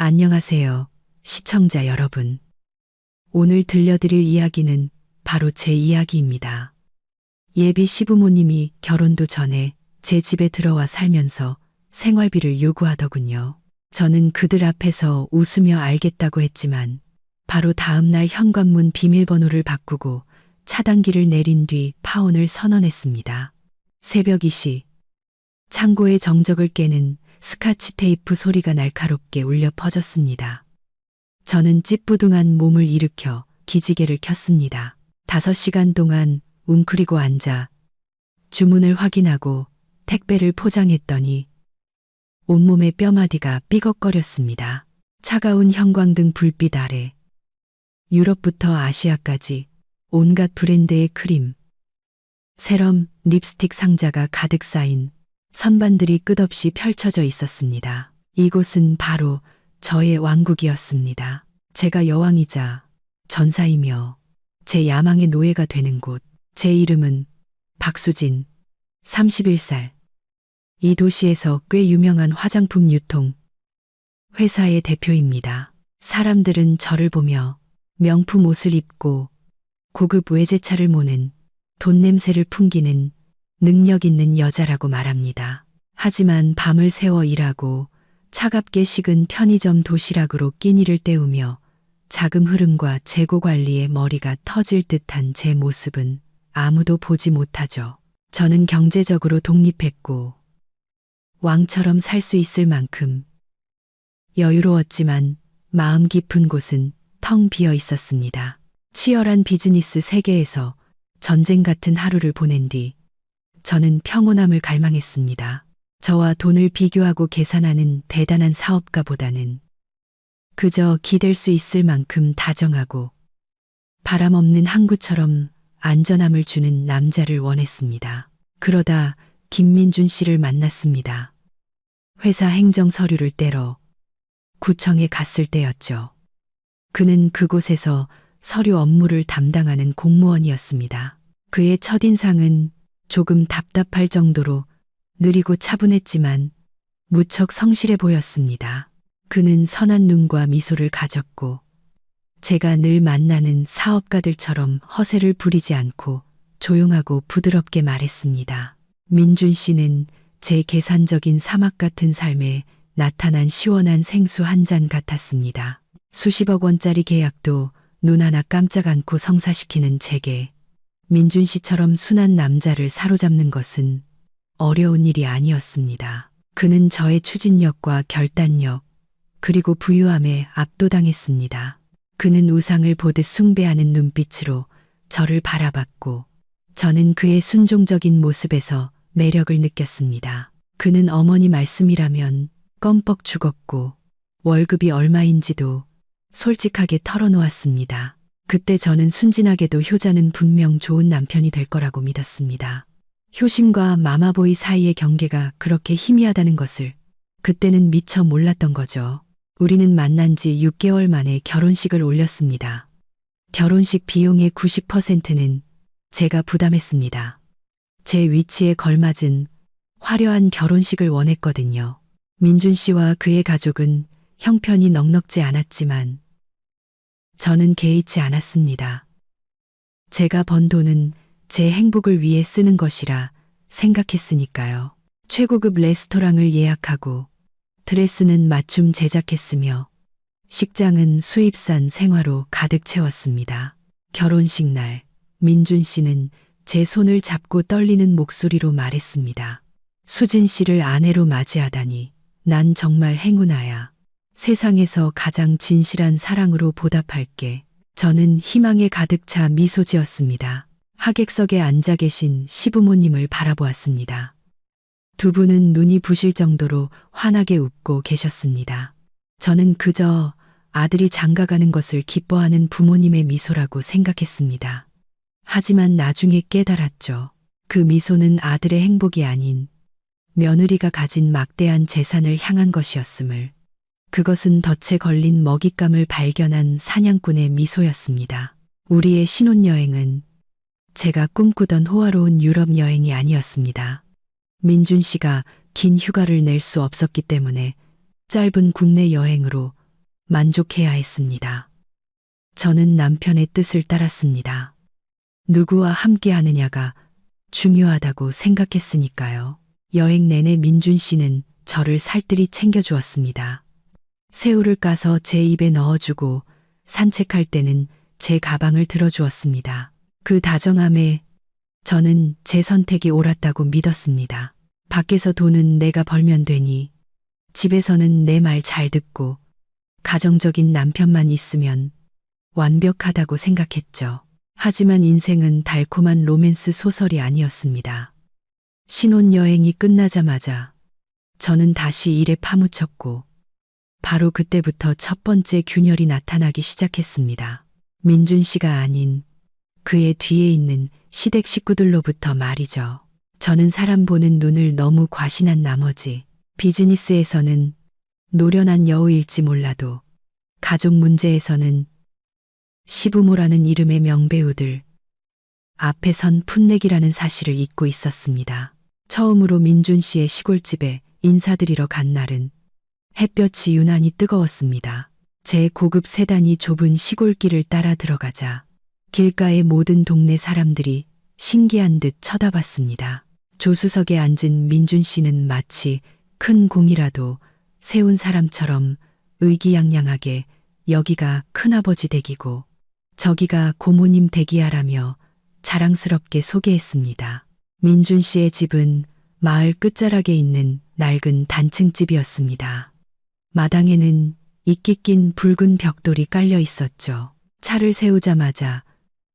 안녕하세요, 시청자 여러분. 오늘 들려드릴 이야기는 바로 제 이야기입니다. 예비 시부모님이 결혼도 전에 제 집에 들어와 살면서 생활비를 요구하더군요. 저는 그들 앞에서 웃으며 알겠다고 했지만 바로 다음날 현관문 비밀번호를 바꾸고 차단기를 내린 뒤 파혼을 선언했습니다. 새벽 2시 창고의 정적을 깨는 스카치 테이프 소리가 날카롭게 울려 퍼졌습니다. 저는 찌뿌둥한 몸을 일으켜 기지개를 켰습니다. 5시간 동안 웅크리고 앉아 주문을 확인하고 택배를 포장했더니 온몸의 뼈마디가 삐걱거렸습니다. 차가운 형광등 불빛 아래 유럽부터 아시아까지 온갖 브랜드의 크림, 세럼, 립스틱 상자가 가득 쌓인 선반들이 끝없이 펼쳐져 있었습니다. 이곳은 바로 저의 왕국이었습니다. 제가 여왕이자 전사이며 제 야망의 노예가 되는 곳. 제 이름은 박수진, 31살. 이 도시에서 꽤 유명한 화장품 유통 회사의 대표입니다. 사람들은 저를 보며 명품 옷을 입고 고급 외제차를 모는 돈 냄새를 풍기는 능력 있는 여자라고 말합니다. 하지만 밤을 새워 일하고 차갑게 식은 편의점 도시락으로 끼니를 때우며 자금 흐름과 재고 관리에 머리가 터질 듯한 제 모습은 아무도 보지 못하죠. 저는 경제적으로 독립했고 왕처럼 살 수 있을 만큼 여유로웠지만 마음 깊은 곳은 텅 비어 있었습니다. 치열한 비즈니스 세계에서 전쟁 같은 하루를 보낸 뒤 저는 평온함을 갈망했습니다. 저와 돈을 비교하고 계산하는 대단한 사업가보다는 그저 기댈 수 있을 만큼 다정하고 바람 없는 항구처럼 안전함을 주는 남자를 원했습니다. 그러다 김민준 씨를 만났습니다. 회사 행정 서류를 떼러 구청에 갔을 때였죠. 그는 그곳에서 서류 업무를 담당하는 공무원이었습니다. 그의 첫인상은 조금 답답할 정도로 느리고 차분했지만 무척 성실해 보였습니다. 그는 선한 눈과 미소를 가졌고 제가 늘 만나는 사업가들처럼 허세를 부리지 않고 조용하고 부드럽게 말했습니다. 민준 씨는 제 계산적인 사막 같은 삶에 나타난 시원한 생수 한 잔 같았습니다. 수십억 원짜리 계약도 눈 하나 깜짝 않고 성사시키는 제게 민준 씨처럼 순한 남자를 사로잡는 것은 어려운 일이 아니었습니다. 그는 저의 추진력과 결단력, 그리고 부유함에 압도당했습니다. 그는 우상을 보듯 숭배하는 눈빛으로 저를 바라봤고 저는 그의 순종적인 모습에서 매력을 느꼈습니다. 그는 어머니 말씀이라면 껌뻑 죽었고 월급이 얼마인지도 솔직하게 털어놓았습니다. 그때 저는 순진하게도 효자는 분명 좋은 남편이 될 거라고 믿었습니다. 효심과 마마보이 사이의 경계가 그렇게 희미하다는 것을 그때는 미처 몰랐던 거죠. 우리는 만난 지 6개월 만에 결혼식을 올렸습니다. 결혼식 비용의 90%는 제가 부담했습니다. 제 위치에 걸맞은 화려한 결혼식을 원했거든요. 민준 씨와 그의 가족은 형편이 넉넉지 않았지만 저는 개의치 않았습니다. 제가 번 돈은 제 행복을 위해 쓰는 것이라 생각했으니까요. 최고급 레스토랑을 예약하고 드레스는 맞춤 제작했으며 식장은 수입산 생화로 가득 채웠습니다. 결혼식 날 민준 씨는 제 손을 잡고 떨리는 목소리로 말했습니다. 수진 씨를 아내로 맞이하다니 난 정말 행운아야. 세상에서 가장 진실한 사랑으로 보답할게. 저는 희망에 가득 차 미소 지었습니다. 하객석에 앉아 계신 시부모님을 바라보았습니다. 두 분은 눈이 부실 정도로 환하게 웃고 계셨습니다. 저는 그저 아들이 장가가는 것을 기뻐하는 부모님의 미소라고 생각했습니다. 하지만 나중에 깨달았죠. 그 미소는 아들의 행복이 아닌 며느리가 가진 막대한 재산을 향한 것이었음을. 그것은 덫에 걸린 먹잇감을 발견한 사냥꾼의 미소였습니다. 우리의 신혼여행은 제가 꿈꾸던 호화로운 유럽 여행이 아니었습니다. 민준 씨가 긴 휴가를 낼 수 없었기 때문에 짧은 국내 여행으로 만족해야 했습니다. 저는 남편의 뜻을 따랐습니다. 누구와 함께 하느냐가 중요하다고 생각했으니까요. 여행 내내 민준 씨는 저를 살뜰히 챙겨주었습니다. 새우를 까서 제 입에 넣어주고 산책할 때는 제 가방을 들어주었습니다. 그 다정함에 저는 제 선택이 옳았다고 믿었습니다. 밖에서 돈은 내가 벌면 되니 집에서는 내 말 잘 듣고 가정적인 남편만 있으면 완벽하다고 생각했죠. 하지만 인생은 달콤한 로맨스 소설이 아니었습니다. 신혼여행이 끝나자마자 저는 다시 일에 파묻혔고 바로 그때부터 첫 번째 균열이 나타나기 시작했습니다. 민준 씨가 아닌 그의 뒤에 있는 시댁 식구들로부터 말이죠. 저는 사람 보는 눈을 너무 과신한 나머지 비즈니스에서는 노련한 여우일지 몰라도 가족 문제에서는 시부모라는 이름의 명배우들 앞에 선 풋내기라는 사실을 잊고 있었습니다. 처음으로 민준 씨의 시골집에 인사드리러 간 날은 햇볕이 유난히 뜨거웠습니다. 제 고급 세단이 좁은 시골길을 따라 들어가자 길가의 모든 동네 사람들이 신기한 듯 쳐다봤습니다. 조수석에 앉은 민준 씨는 마치 큰 공이라도 세운 사람처럼 의기양양하게 여기가 큰아버지 댁이고 저기가 고모님 댁이야라며 자랑스럽게 소개했습니다. 민준 씨의 집은 마을 끝자락에 있는 낡은 단층집이었습니다. 마당에는 이끼 낀 붉은 벽돌이 깔려 있었죠. 차를 세우자마자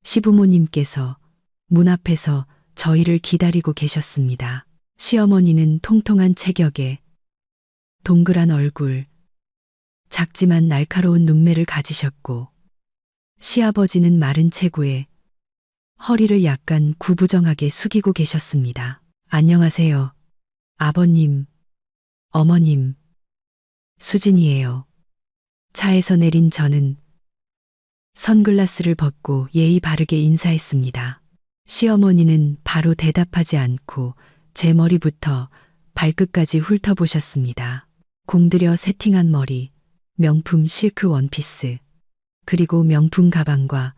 시부모님께서 문 앞에서 저희를 기다리고 계셨습니다. 시어머니는 통통한 체격에 동그란 얼굴, 작지만 날카로운 눈매를 가지셨고 시아버지는 마른 체구에 허리를 약간 구부정하게 숙이고 계셨습니다. 안녕하세요. 아버님, 어머님, 수진이에요. 차에서 내린 저는 선글라스를 벗고 예의 바르게 인사했습니다. 시어머니는 바로 대답하지 않고 제 머리부터 발끝까지 훑어보셨습니다. 공들여 세팅한 머리, 명품 실크 원피스, 그리고 명품 가방과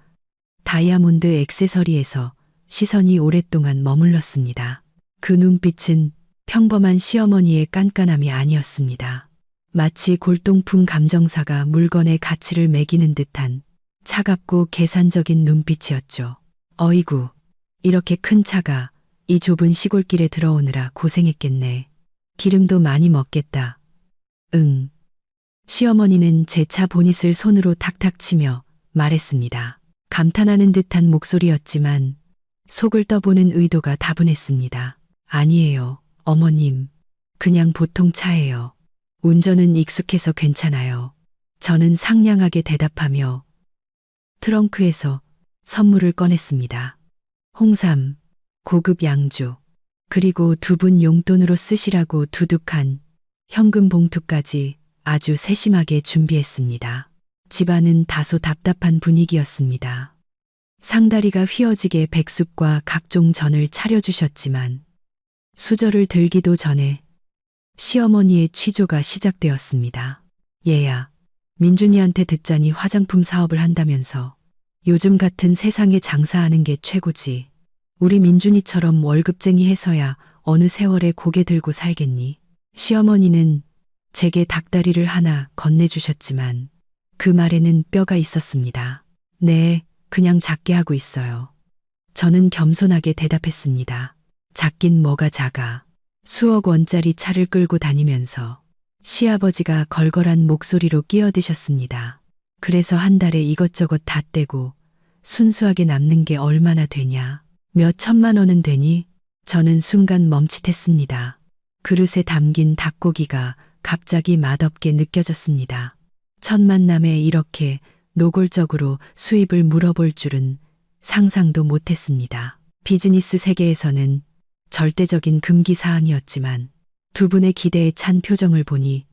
다이아몬드 액세서리에서 시선이 오랫동안 머물렀습니다. 그 눈빛은 평범한 시어머니의 깐깐함이 아니었습니다. 마치 골동품 감정사가 물건의 가치를 매기는 듯한 차갑고 계산적인 눈빛이었죠. 어이구, 이렇게 큰 차가 이 좁은 시골길에 들어오느라 고생했겠네. 기름도 많이 먹겠다. 응. 시어머니는 제 차 보닛을 손으로 탁탁 치며 말했습니다. 감탄하는 듯한 목소리였지만 속을 떠보는 의도가 다분했습니다. 아니에요, 어머님. 그냥 보통 차예요. 운전은 익숙해서 괜찮아요. 저는 상냥하게 대답하며 트렁크에서 선물을 꺼냈습니다. 홍삼, 고급 양주, 그리고 두 분 용돈으로 쓰시라고 두둑한 현금 봉투까지 아주 세심하게 준비했습니다. 집안은 다소 답답한 분위기였습니다. 상다리가 휘어지게 백숙과 각종 전을 차려주셨지만 수저를 들기도 전에 시어머니의 취조가 시작되었습니다. 얘야, 민준이한테 듣자니 화장품 사업을 한다면서 요즘 같은 세상에 장사하는 게 최고지. 우리 민준이처럼 월급쟁이 해서야 어느 세월에 고개 들고 살겠니? 시어머니는 제게 닭다리를 하나 건네주셨지만 그 말에는 뼈가 있었습니다. 네, 그냥 작게 하고 있어요. 저는 겸손하게 대답했습니다. 작긴 뭐가 작아. 수억 원짜리 차를 끌고 다니면서 시아버지가 걸걸한 목소리로 끼어드셨습니다. 그래서 한 달에 이것저것 다 떼고 순수하게 남는 게 얼마나 되냐. 몇 천만 원은 되니? 저는 순간 멈칫했습니다. 그릇에 담긴 닭고기가 갑자기 맛없게 느껴졌습니다. 첫 만남에 이렇게 노골적으로 수입을 물어볼 줄은 상상도 못했습니다. 비즈니스 세계에서는 절대적인 금기 사항이었지만 두 분의 기대에 찬 표정을 보니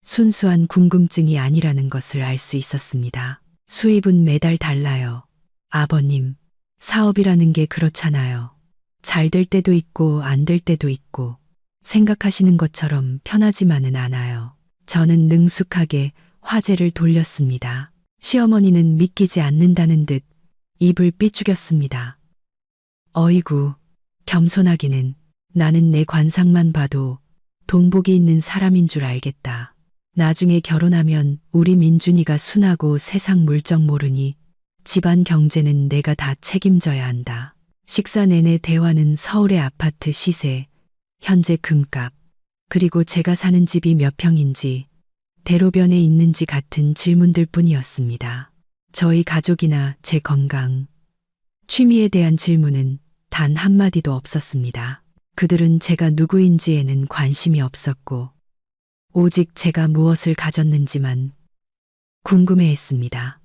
순수한 궁금증이 아니라는 것을 알 수 있었습니다. 수입은 매달 달라요. 아버님, 사업이라는 게 그렇잖아요. 잘 될 때도 있고 안 될 때도 있고 생각하시는 것처럼 편하지만은 않아요. 저는 능숙하게 화제를 돌렸습니다. 시어머니는 믿기지 않는다는 듯 입을 삐죽였습니다. 어이구, 겸손하기는. 나는 내 관상만 봐도 돈복이 있는 사람인 줄 알겠다. 나중에 결혼하면 우리 민준이가 순하고 세상 물정 모르니 집안 경제는 내가 다 책임져야 한다. 식사 내내 대화는 서울의 아파트 시세, 현재 금값, 그리고 제가 사는 집이 몇 평인지, 대로변에 있는지 같은 질문들 뿐이었습니다. 저희 가족이나 제 건강, 취미에 대한 질문은 단 한마디도 없었습니다. 그들은 제가 누구인지에는 관심이 없었고, 오직 제가 무엇을 가졌는지만 궁금해했습니다.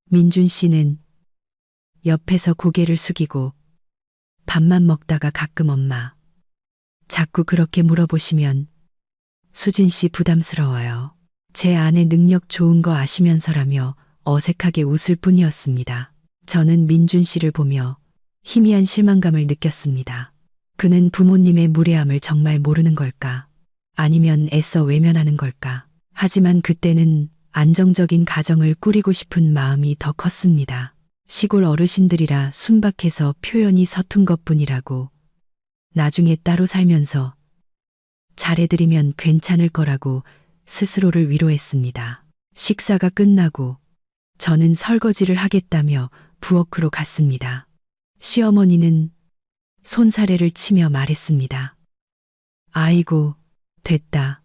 민준 씨는 옆에서 고개를 숙이고 밥만 먹다가 가끔 엄마, 자꾸 그렇게 물어보시면 수진 씨 부담스러워요. 제 아내 능력 좋은 거 아시면서라며 어색하게 웃을 뿐이었습니다. 저는 민준 씨를 보며 희미한 실망감을 느꼈습니다. 그는 부모님의 무례함을 정말 모르는 걸까? 아니면 애써 외면하는 걸까? 하지만 그때는 안정적인 가정을 꾸리고 싶은 마음이 더 컸습니다. 시골 어르신들이라 순박해서 표현이 서툰 것뿐이라고, 나중에 따로 살면서 잘해드리면 괜찮을 거라고 스스로를 위로했습니다. 식사가 끝나고 저는 설거지를 하겠다며 부엌으로 갔습니다. 시어머니는 손사래를 치며 말했습니다. 아이고, 됐다.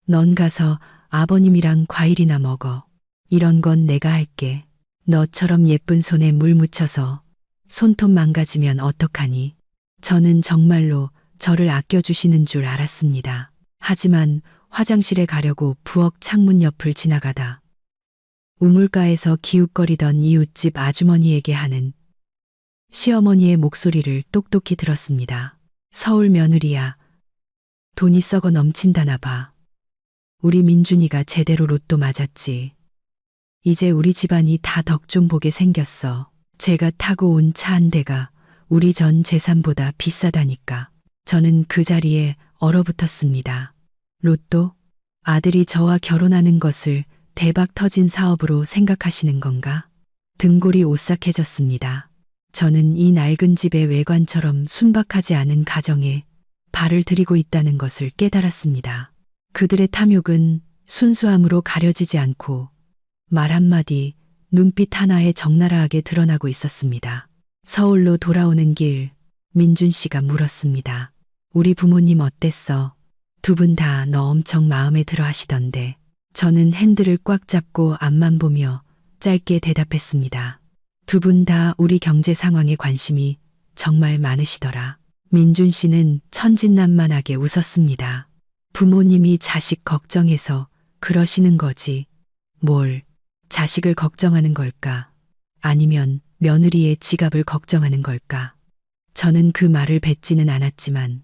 넌 가서 아버님이랑 과일이나 먹어. 이런 건 내가 할게. 너처럼 예쁜 손에 물 묻혀서 손톱 망가지면 어떡하니? 저는 정말로 저를 아껴주시는 줄 알았습니다. 하지만 화장실에 가려고 부엌 창문 옆을 지나가다 우물가에서 기웃거리던 이웃집 아주머니에게 하는 시어머니의 목소리를 똑똑히 들었습니다. 서울 며느리야. 돈이 썩어 넘친다나 봐. 우리 민준이가 제대로 로또 맞았지. 이제 우리 집안이 다 덕 좀 보게 생겼어. 제가 타고 온 차 한 대가 우리 전 재산보다 비싸다니까. 저는 그 자리에 얼어붙었습니다. 로또? 아들이 저와 결혼하는 것을 대박 터진 사업으로 생각하시는 건가? 등골이 오싹해졌습니다. 저는 이 낡은 집의 외관처럼 순박하지 않은 가정에 발을 들이고 있다는 것을 깨달았습니다. 그들의 탐욕은 순수함으로 가려지지 않고 말 한마디, 눈빛 하나에 적나라하게 드러나고 있었습니다. 서울로 돌아오는 길, 민준 씨가 물었습니다. 우리 부모님 어땠어? 두 분 다 너 엄청 마음에 들어 하시던데. 저는 핸들을 꽉 잡고 앞만 보며 짧게 대답했습니다. 두 분 다 우리 경제 상황에 관심이 정말 많으시더라. 민준 씨는 천진난만하게 웃었습니다. 부모님이 자식 걱정해서 그러시는 거지. 뭘, 자식을 걱정하는 걸까? 아니면 며느리의 지갑을 걱정하는 걸까? 저는 그 말을 뱉지는 않았지만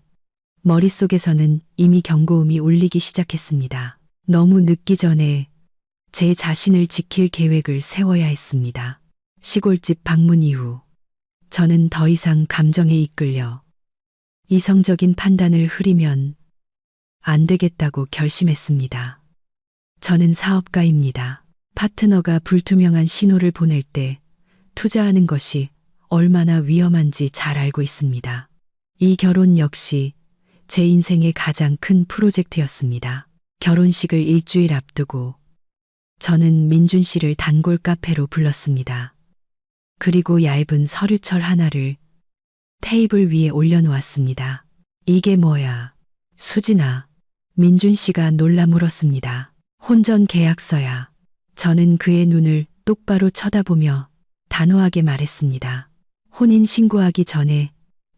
머릿속에서는 이미 경고음이 울리기 시작했습니다. 너무 늦기 전에 제 자신을 지킬 계획을 세워야 했습니다. 시골집 방문 이후 저는 더 이상 감정에 이끌려 이성적인 판단을 흐리면 안 되겠다고 결심했습니다. 저는 사업가입니다. 파트너가 불투명한 신호를 보낼 때 투자하는 것이 얼마나 위험한지 잘 알고 있습니다. 이 결혼 역시 제 인생의 가장 큰 프로젝트였습니다. 결혼식을 일주일 앞두고 저는 민준 씨를 단골 카페로 불렀습니다. 그리고 얇은 서류철 하나를 테이블 위에 올려놓았습니다. 이게 뭐야? 수진아. 민준 씨가 놀라 물었습니다. 혼전 계약서야. 저는 그의 눈을 똑바로 쳐다보며 단호하게 말했습니다. 혼인 신고하기 전에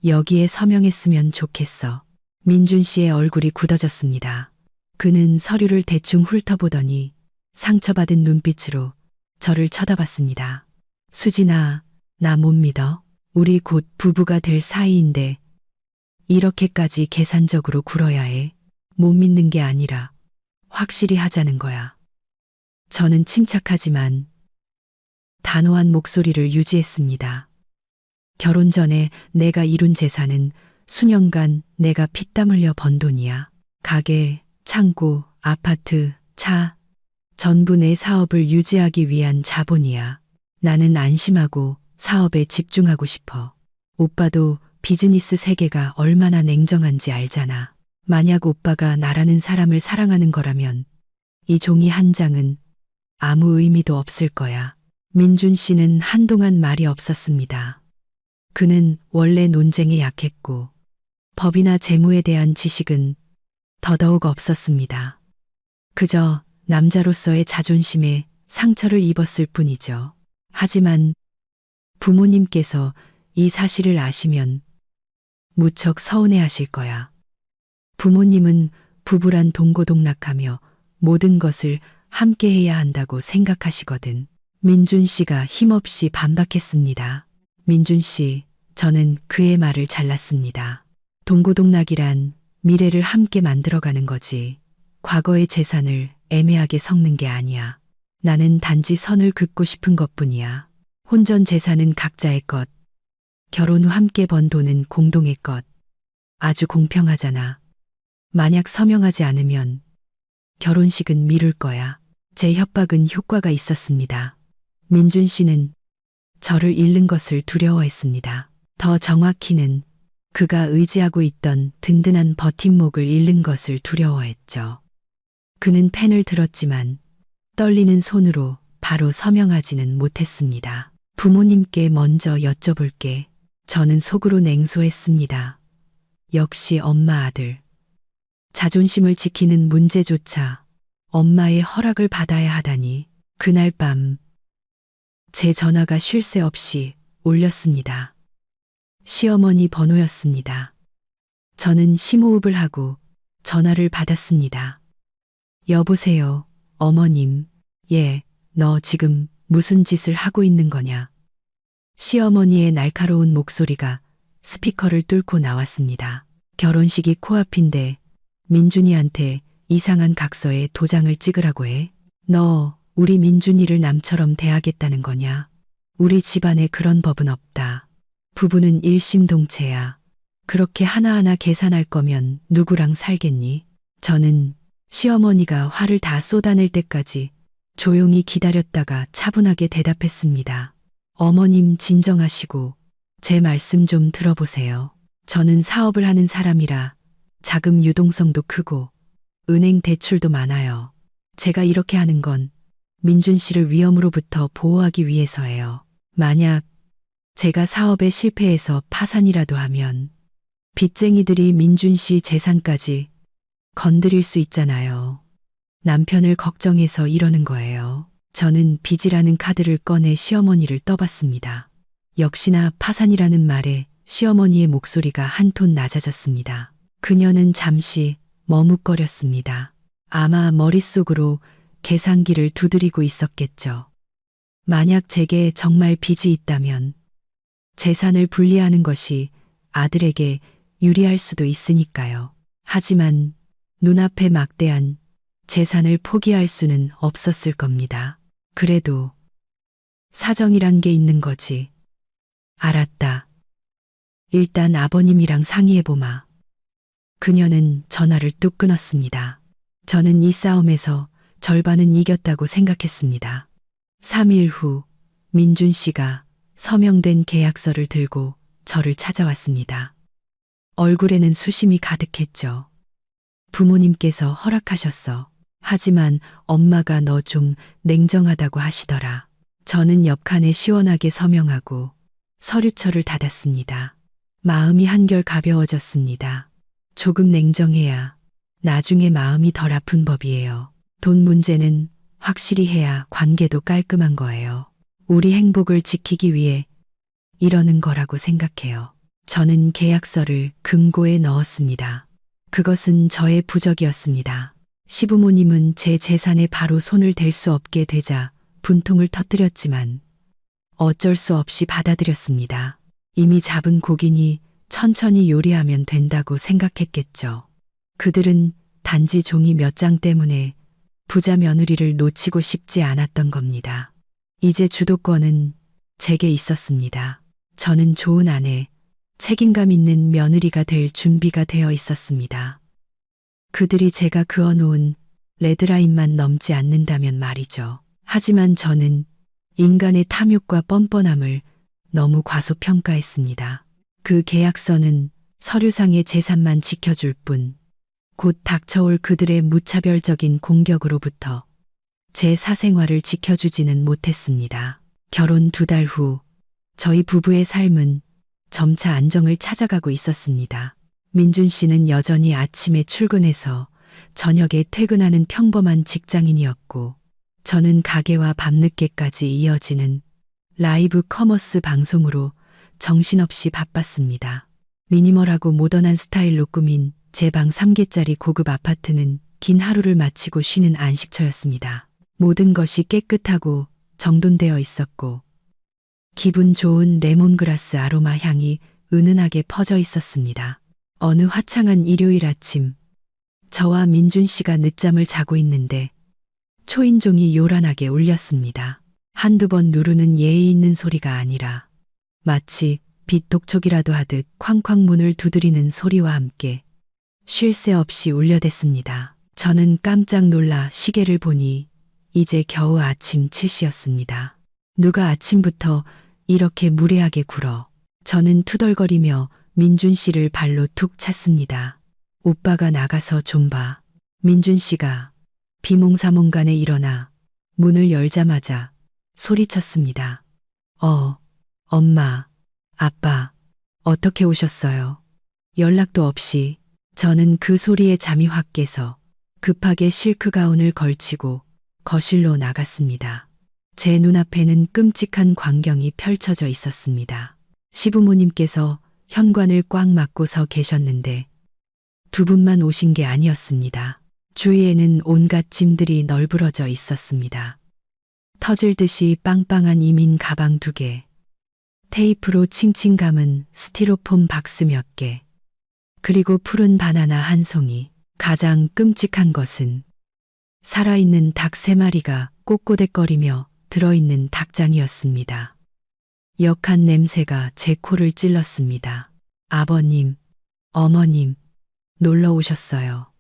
여기에 서명했으면 좋겠어. 민준 씨의 얼굴이 굳어졌습니다. 그는 서류를 대충 훑어보더니 상처받은 눈빛으로 저를 쳐다봤습니다. 수진아, 나 못 믿어. 우리 곧 부부가 될 사이인데 이렇게까지 계산적으로 굴어야 해. 못 믿는 게 아니라 확실히 하자는 거야. 저는 침착하지만 단호한 목소리를 유지했습니다. 결혼 전에 내가 이룬 재산은 수년간 내가 피땀 흘려 번 돈이야. 가게, 창고, 아파트, 차, 전부 내 사업을 유지하기 위한 자본이야. 나는 안심하고 사업에 집중하고 싶어. 오빠도 비즈니스 세계가 얼마나 냉정한지 알잖아. 만약 오빠가 나라는 사람을 사랑하는 거라면 이 종이 한 장은 아무 의미도 없을 거야. 민준 씨는 한동안 말이 없었습니다. 그는 원래 논쟁에 약했고 법이나 재무에 대한 지식은 더더욱 없었습니다. 그저 남자로서의 자존심에 상처를 입었을 뿐이죠. 하지만 부모님께서 이 사실을 아시면 무척 서운해하실 거야. 부모님은 부부란 동고동락하며 모든 것을 함께 해야 한다고 생각하시거든. 민준 씨가 힘없이 반박했습니다. 민준 씨, 저는 그의 말을 잘랐습니다. 동고동락이란 미래를 함께 만들어가는 거지. 과거의 재산을 애매하게 섞는 게 아니야. 나는 단지 선을 긋고 싶은 것뿐이야. 혼전 재산은 각자의 것. 결혼 후 함께 번 돈은 공동의 것. 아주 공평하잖아. 만약 서명하지 않으면 결혼식은 미룰 거야. 제 협박은 효과가 있었습니다. 민준 씨는 저를 잃는 것을 두려워했습니다. 더 정확히는 그가 의지하고 있던 든든한 버팀목을 잃는 것을 두려워했죠. 그는 펜을 들었지만 떨리는 손으로 바로 서명하지는 못했습니다. 부모님께 먼저 여쭤볼게. 저는 속으로 냉소했습니다. 역시 엄마 아들. 자존심을 지키는 문제조차 엄마의 허락을 받아야 하다니. 그날 밤 제 전화가 쉴 새 없이 울렸습니다. 시어머니 번호였습니다. 저는 심호흡을 하고 전화를 받았습니다. 여보세요, 어머님. 예, 너 지금 무슨 짓을 하고 있는 거냐? 시어머니의 날카로운 목소리가 스피커를 뚫고 나왔습니다. 결혼식이 코앞인데 민준이한테 이상한 각서에 도장을 찍으라고 해? 너 우리 민준이를 남처럼 대하겠다는 거냐? 우리 집안에 그런 법은 없다. 부부는 일심동체야. 그렇게 하나하나 계산할 거면 누구랑 살겠니? 저는 시어머니가 화를 다 쏟아낼 때까지 조용히 기다렸다가 차분하게 대답했습니다. 어머님 진정하시고 제 말씀 좀 들어보세요. 저는 사업을 하는 사람이라 자금 유동성도 크고 은행 대출도 많아요. 제가 이렇게 하는 건 민준 씨를 위험으로부터 보호하기 위해서예요. 만약 제가 사업에 실패해서 파산이라도 하면 빚쟁이들이 민준 씨 재산까지 건드릴 수 있잖아요. 남편을 걱정해서 이러는 거예요. 저는 빚이라는 카드를 꺼내 시어머니를 떠봤습니다. 역시나 파산이라는 말에 시어머니의 목소리가 한 톤 낮아졌습니다. 그녀는 잠시 머뭇거렸습니다. 아마 머릿속으로 계산기를 두드리고 있었겠죠. 만약 제게 정말 빚이 있다면 재산을 분리하는 것이 아들에게 유리할 수도 있으니까요. 하지만 눈앞에 막대한 재산을 포기할 수는 없었을 겁니다. 그래도 사정이란 게 있는 거지. 알았다. 일단 아버님이랑 상의해보마. 그녀는 전화를 뚝 끊었습니다. 저는 이 싸움에서 절반은 이겼다고 생각했습니다. 3일 후 민준 씨가 서명된 계약서를 들고 저를 찾아왔습니다. 얼굴에는 수심이 가득했죠. 부모님께서 허락하셨어. 하지만 엄마가 너 좀 냉정하다고 하시더라. 저는 옆칸에 시원하게 서명하고 서류철을 닫았습니다. 마음이 한결 가벼워졌습니다. 조금 냉정해야 나중에 마음이 덜 아픈 법이에요. 돈 문제는 확실히 해야 관계도 깔끔한 거예요. 우리 행복을 지키기 위해 이러는 거라고 생각해요. 저는 계약서를 금고에 넣었습니다. 그것은 저의 부적이었습니다. 시부모님은 제 재산에 바로 손을 댈 수 없게 되자 분통을 터뜨렸지만 어쩔 수 없이 받아들였습니다. 이미 잡은 고기니 천천히 요리하면 된다고 생각했겠죠. 그들은 단지 종이 몇 장 때문에 부자 며느리를 놓치고 싶지 않았던 겁니다. 이제 주도권은 제게 있었습니다. 저는 좋은 아내, 책임감 있는 며느리가 될 준비가 되어 있었습니다. 그들이 제가 그어놓은 레드라인만 넘지 않는다면 말이죠. 하지만 저는 인간의 탐욕과 뻔뻔함을 너무 과소평가했습니다. 그 계약서는 서류상의 재산만 지켜줄 뿐, 곧 닥쳐올 그들의 무차별적인 공격으로부터 제 사생활을 지켜주지는 못했습니다. 결혼 2달 후, 저희 부부의 삶은 점차 안정을 찾아가고 있었습니다. 민준 씨는 여전히 아침에 출근해서 저녁에 퇴근하는 평범한 직장인이었고, 저는 가게와 밤늦게까지 이어지는 라이브 커머스 방송으로 정신없이 바빴습니다. 미니멀하고 모던한 스타일로 꾸민 제 방 3개짜리 고급 아파트는 긴 하루를 마치고 쉬는 안식처였습니다. 모든 것이 깨끗하고 정돈되어 있었고, 기분 좋은 레몬그라스 아로마 향이 은은하게 퍼져 있었습니다. 어느 화창한 일요일 아침, 저와 민준 씨가 늦잠을 자고 있는데 초인종이 요란하게 울렸습니다. 한두 번 누르는 예의 있는 소리가 아니라 마치 빛 독촉이라도 하듯 쾅쾅 문을 두드리는 소리와 함께 쉴 새 없이 울려댔습니다. 저는 깜짝 놀라 시계를 보니 이제 겨우 아침 7시였습니다. 누가 아침부터 이렇게 무례하게 굴어. 저는 투덜거리며 민준 씨를 발로 툭 찼습니다. 오빠가 나가서 좀 봐. 민준 씨가 비몽사몽간에 일어나 문을 열자마자 소리쳤습니다. 엄마, 아빠, 어떻게 오셨어요? 연락도 없이. 저는 그 소리에 잠이 확 깨서 급하게 실크 가운을 걸치고 거실로 나갔습니다. 제 눈앞에는 끔찍한 광경이 펼쳐져 있었습니다. 시부모님께서 현관을 꽉 막고 서 계셨는데 두 분만 오신 게 아니었습니다. 주위에는 온갖 짐들이 널브러져 있었습니다. 터질 듯이 빵빵한 이민 가방 2개, 테이프로 칭칭 감은 스티로폼 박스 몇 개, 그리고 푸른 바나나 1송이. 가장 끔찍한 것은 살아있는 닭 3마리가 꼬꼬댁거리며 들어있는 닭장이었습니다. 역한 냄새가 제 코를 찔렀습니다. 아버님, 어머님, 놀러 오셨어요.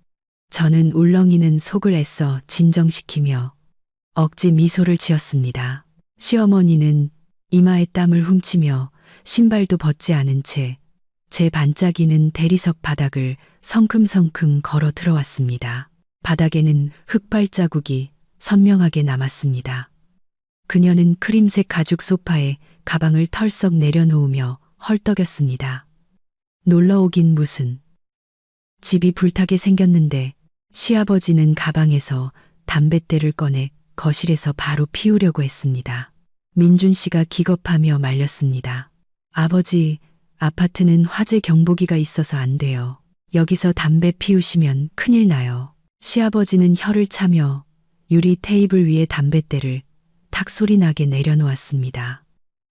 저는 울렁이는 속을 애써 진정시키며 억지 미소를 지었습니다. 시어머니는 이마에 땀을 훔치며 신발도 벗지 않은 채 제 반짝이는 대리석 바닥을 성큼성큼 걸어 들어왔습니다. 바닥에는 흙발자국이 선명하게 남았습니다. 그녀는 크림색 가죽 소파에 가방을 털썩 내려놓으며 헐떡였습니다. 놀러 오긴 무슨. 집이 불타게 생겼는데 시아버지는 가방에서 담뱃대를 꺼내 거실에서 바로 피우려고 했습니다. 민준 씨가 기겁하며 말렸습니다. 아버지, 아파트는 화재 경보기가 있어서 안 돼요. 여기서 담배 피우시면 큰일 나요. 시아버지는 혀를 차며 유리 테이블 위에 담뱃대를 탁 소리 나게 내려놓았습니다.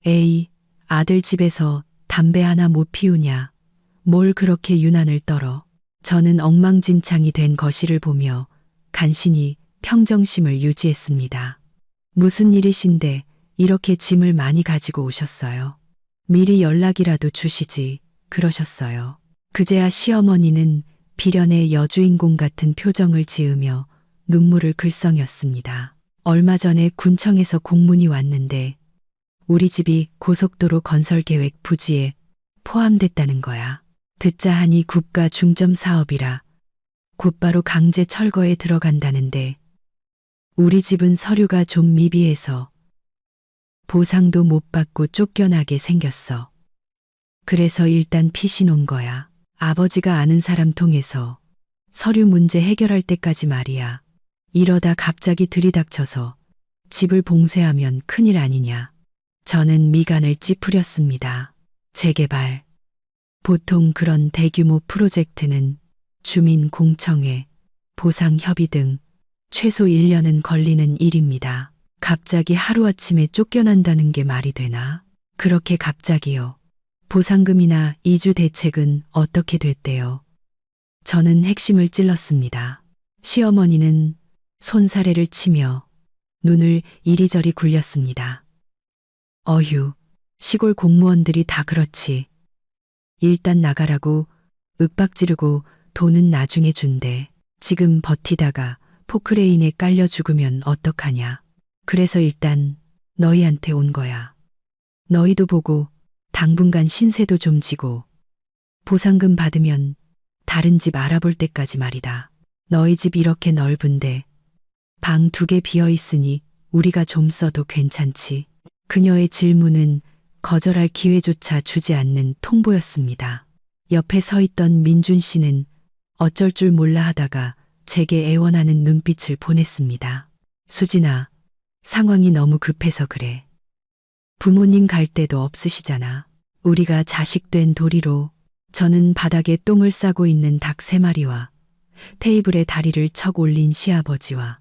에이, 아들 집에서 담배 하나 못 피우냐. 뭘 그렇게 유난을 떨어. 저는 엉망진창이 된 거실을 보며 간신히 평정심을 유지했습니다. 무슨 일이신데 이렇게 짐을 많이 가지고 오셨어요? 미리 연락이라도 주시지 그러셨어요. 그제야 시어머니는 비련의 여주인공 같은 표정을 지으며 눈물을 글썽였습니다. 얼마 전에 군청에서 공문이 왔는데 우리 집이 고속도로 건설 계획 부지에 포함됐다는 거야. 듣자 하니 국가 중점 사업이라 곧바로 강제 철거에 들어간다는데 우리 집은 서류가 좀 미비해서 보상도 못 받고 쫓겨나게 생겼어. 그래서 일단 피신 온 거야. 아버지가 아는 사람 통해서 서류 문제 해결할 때까지 말이야. 이러다 갑자기 들이닥쳐서 집을 봉쇄하면 큰일 아니냐. 저는 미간을 찌푸렸습니다. 재개발. 보통 그런 대규모 프로젝트는 주민 공청회, 보상 협의 등 최소 1년은 걸리는 일입니다. 갑자기 하루아침에 쫓겨난다는 게 말이 되나? 그렇게 갑자기요. 보상금이나 이주 대책은 어떻게 됐대요? 저는 핵심을 찔렀습니다. 시어머니는 손사래를 치며 눈을 이리저리 굴렸습니다. 어휴, 시골 공무원들이 다 그렇지. 일단 나가라고 윽박 지르고 돈은 나중에 준대. 지금 버티다가 포크레인에 깔려 죽으면 어떡하냐. 그래서 일단 너희한테 온 거야. 너희도 보고 당분간 신세도 좀 지고 보상금 받으면 다른 집 알아볼 때까지 말이다. 너희 집 이렇게 넓은데 방 2개 비어 있으니 우리가 좀 써도 괜찮지. 그녀의 질문은 거절할 기회조차 주지 않는 통보였습니다. 옆에 서 있던 민준 씨는 어쩔 줄 몰라 하다가 제게 애원하는 눈빛을 보냈습니다. 수진아, 상황이 너무 급해서 그래. 부모님 갈 데도 없으시잖아. 우리가 자식된 도리로. 저는 바닥에 똥을 싸고 있는 닭 3마리와 테이블에 다리를 척 올린 시아버지와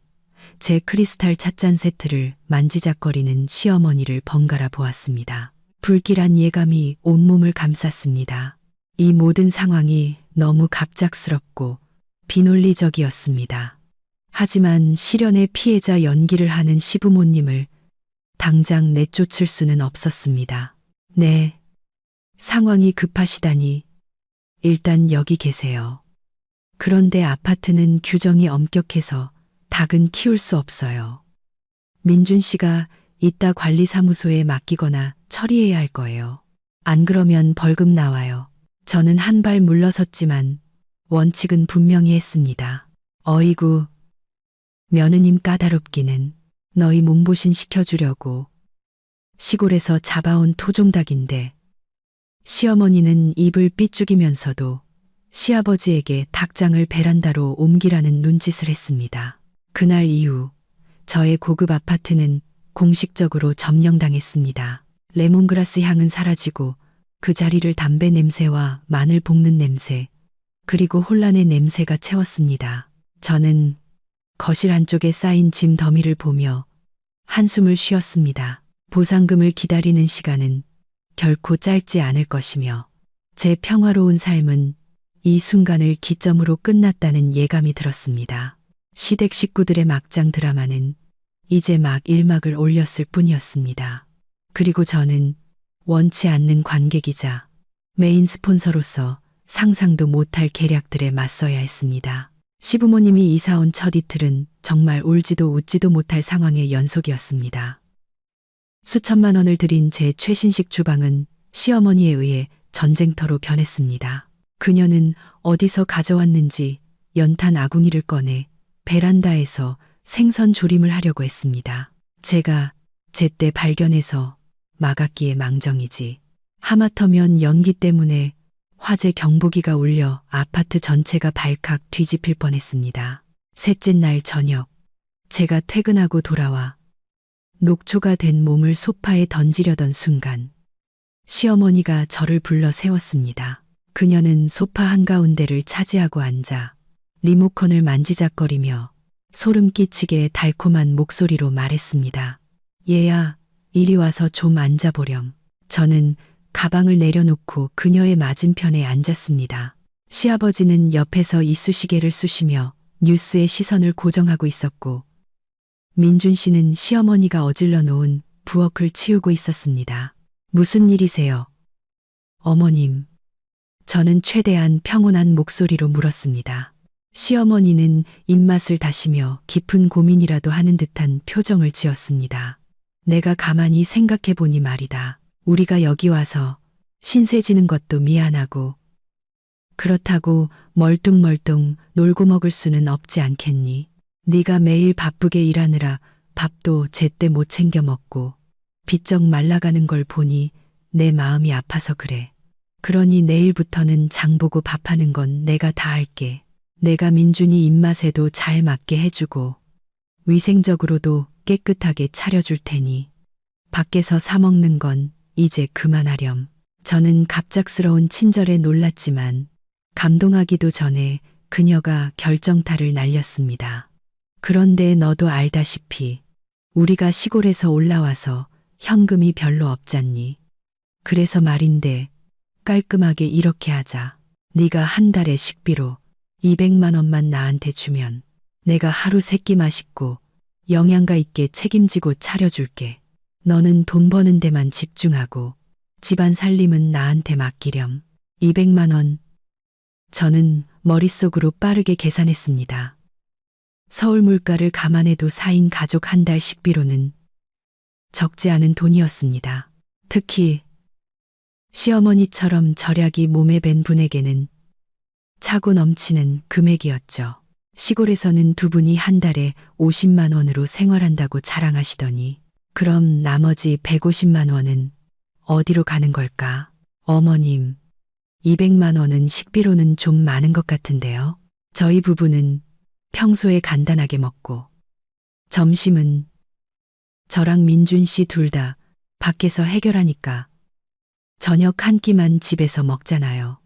제 크리스탈 찻잔 세트를 만지작거리는 시어머니를 번갈아 보았습니다. 불길한 예감이 온몸을 감쌌습니다. 이 모든 상황이 너무 갑작스럽고 비논리적이었습니다. 하지만 실연의 피해자 연기를 하는 시부모님을 당장 내쫓을 수는 없었습니다. 네, 상황이 급하시다니 일단 여기 계세요. 그런데 아파트는 규정이 엄격해서 닭은 키울 수 없어요. 민준 씨가 이따 관리사무소에 맡기거나 처리해야 할 거예요. 안 그러면 벌금 나와요. 저는 한 발 물러섰지만 원칙은 분명히 했습니다. 어이구, 며느님 까다롭기는. 너희 몸보신 시켜주려고 시골에서 잡아온 토종닭인데. 시어머니는 입을 삐죽이면서도 시아버지에게 닭장을 베란다로 옮기라는 눈짓을 했습니다. 그날 이후 저의 고급 아파트는 공식적으로 점령당했습니다. 레몬그라스 향은 사라지고 그 자리를 담배 냄새와 마늘 볶는 냄새, 그리고 혼란의 냄새가 채웠습니다. 저는 거실 한쪽에 쌓인 짐 더미를 보며 한숨을 쉬었습니다. 보상금을 기다리는 시간은 결코 짧지 않을 것이며 제 평화로운 삶은 이 순간을 기점으로 끝났다는 예감이 들었습니다. 시댁 식구들의 막장 드라마는 이제 막 1막을 올렸을 뿐이었습니다. 그리고 저는 원치 않는 관객이자 메인 스폰서로서 상상도 못할 계략들에 맞서야 했습니다. 시부모님이 이사온 첫 이틀은 정말 울지도 웃지도 못할 상황의 연속이었습니다. 수천만 원을 들인 제 최신식 주방은 시어머니에 의해 전쟁터로 변했습니다. 그녀는 어디서 가져왔는지 연탄 아궁이를 꺼내 베란다에서 생선 조림을 하려고 했습니다. 제가 제때 발견해서 막았기에 망정이지. 하마터면 연기 때문에 화재 경보기가 울려 아파트 전체가 발칵 뒤집힐 뻔했습니다. 셋째 날 저녁, 제가 퇴근하고 돌아와 녹초가 된 몸을 소파에 던지려던 순간 시어머니가 저를 불러 세웠습니다. 그녀는 소파 한가운데를 차지하고 앉아 리모컨을 만지작거리며 소름 끼치게 달콤한 목소리로 말했습니다. 얘야, 이리 와서 좀 앉아보렴. 저는 가방을 내려놓고 그녀의 맞은편에 앉았습니다. 시아버지는 옆에서 이쑤시개를 쑤시며 뉴스에 시선을 고정하고 있었고 민준 씨는 시어머니가 어질러 놓은 부엌을 치우고 있었습니다. 무슨 일이세요? 어머님. 저는 최대한 평온한 목소리로 물었습니다. 시어머니는 입맛을 다시며 깊은 고민이라도 하는 듯한 표정을 지었습니다. 내가 가만히 생각해 보니 말이다. 우리가 여기 와서 신세 지는 것도 미안하고 그렇다고 멀뚱멀뚱 놀고 먹을 수는 없지 않겠니? 네가 매일 바쁘게 일하느라 밥도 제때 못 챙겨 먹고 비쩍 말라가는 걸 보니 내 마음이 아파서 그래. 그러니 내일부터는 장 보고 밥하는 건 내가 다 할게. 내가 민준이 입맛에도 잘 맞게 해주고 위생적으로도 깨끗하게 차려줄 테니 밖에서 사 먹는 건 이제 그만하렴. 저는 갑작스러운 친절에 놀랐지만 감동하기도 전에 그녀가 결정타를 날렸습니다. 그런데 너도 알다시피 우리가 시골에서 올라와서 현금이 별로 없잖니. 그래서 말인데 깔끔하게 이렇게 하자. 네가 한 달에 식비로 200만 원만 나한테 주면 내가 하루 3끼 맛있고 영양가 있게 책임지고 차려줄게. 너는 돈 버는 데만 집중하고 집안 살림은 나한테 맡기렴. 200만 원. 저는 머릿속으로 빠르게 계산했습니다. 서울 물가를 감안해도 4인 가족 한 달 식비로는 적지 않은 돈이었습니다. 특히 시어머니처럼 절약이 몸에 밴 분에게는 차고 넘치는 금액이었죠. 시골에서는 두 분이 한 달에 50만 원으로 생활한다고 자랑하시더니 그럼 나머지 150만 원은 어디로 가는 걸까? 어머님, 200만 원은 식비로는 좀 많은 것 같은데요. 저희 부부는 평소에 간단하게 먹고 점심은 저랑 민준 씨 둘 다 밖에서 해결하니까 저녁 한 끼만 집에서 먹잖아요.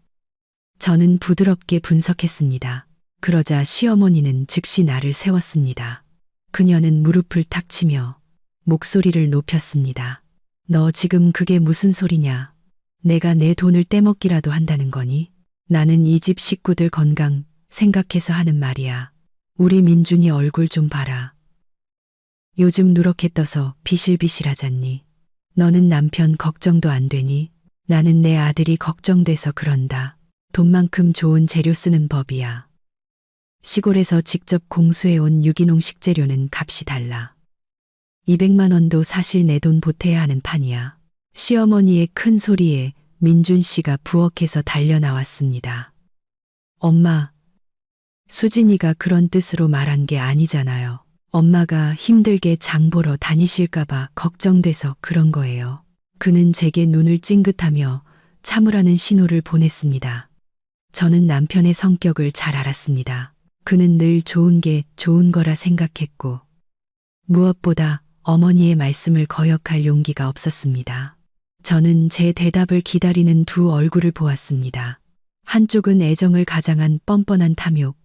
저는 부드럽게 분석했습니다. 그러자 시어머니는 즉시 나를 세웠습니다. 그녀는 무릎을 탁 치며 목소리를 높였습니다. 너 지금 그게 무슨 소리냐? 내가 내 돈을 떼먹기라도 한다는 거니? 나는 이 집 식구들 건강 생각해서 하는 말이야. 우리 민준이 얼굴 좀 봐라. 요즘 누렇게 떠서 비실비실하잖니. 너는 남편 걱정도 안 되니? 나는 내 아들이 걱정돼서 그런다. 돈만큼 좋은 재료 쓰는 법이야. 시골에서 직접 공수해온 유기농 식재료는 값이 달라. 200만 원도 사실 내 돈 보태야 하는 판이야. 시어머니의 큰 소리에 민준 씨가 부엌에서 달려 나왔습니다. 엄마, 수진이가 그런 뜻으로 말한 게 아니잖아요. 엄마가 힘들게 장 보러 다니실까봐 걱정돼서 그런 거예요. 그는 제게 눈을 찡긋하며 참으라는 신호를 보냈습니다. 저는 남편의 성격을 잘 알았습니다. 그는 늘 좋은 게 좋은 거라 생각했고 무엇보다 어머니의 말씀을 거역할 용기가 없었습니다. 저는 제 대답을 기다리는 두 얼굴을 보았습니다. 한쪽은 애정을 가장한 뻔뻔한 탐욕,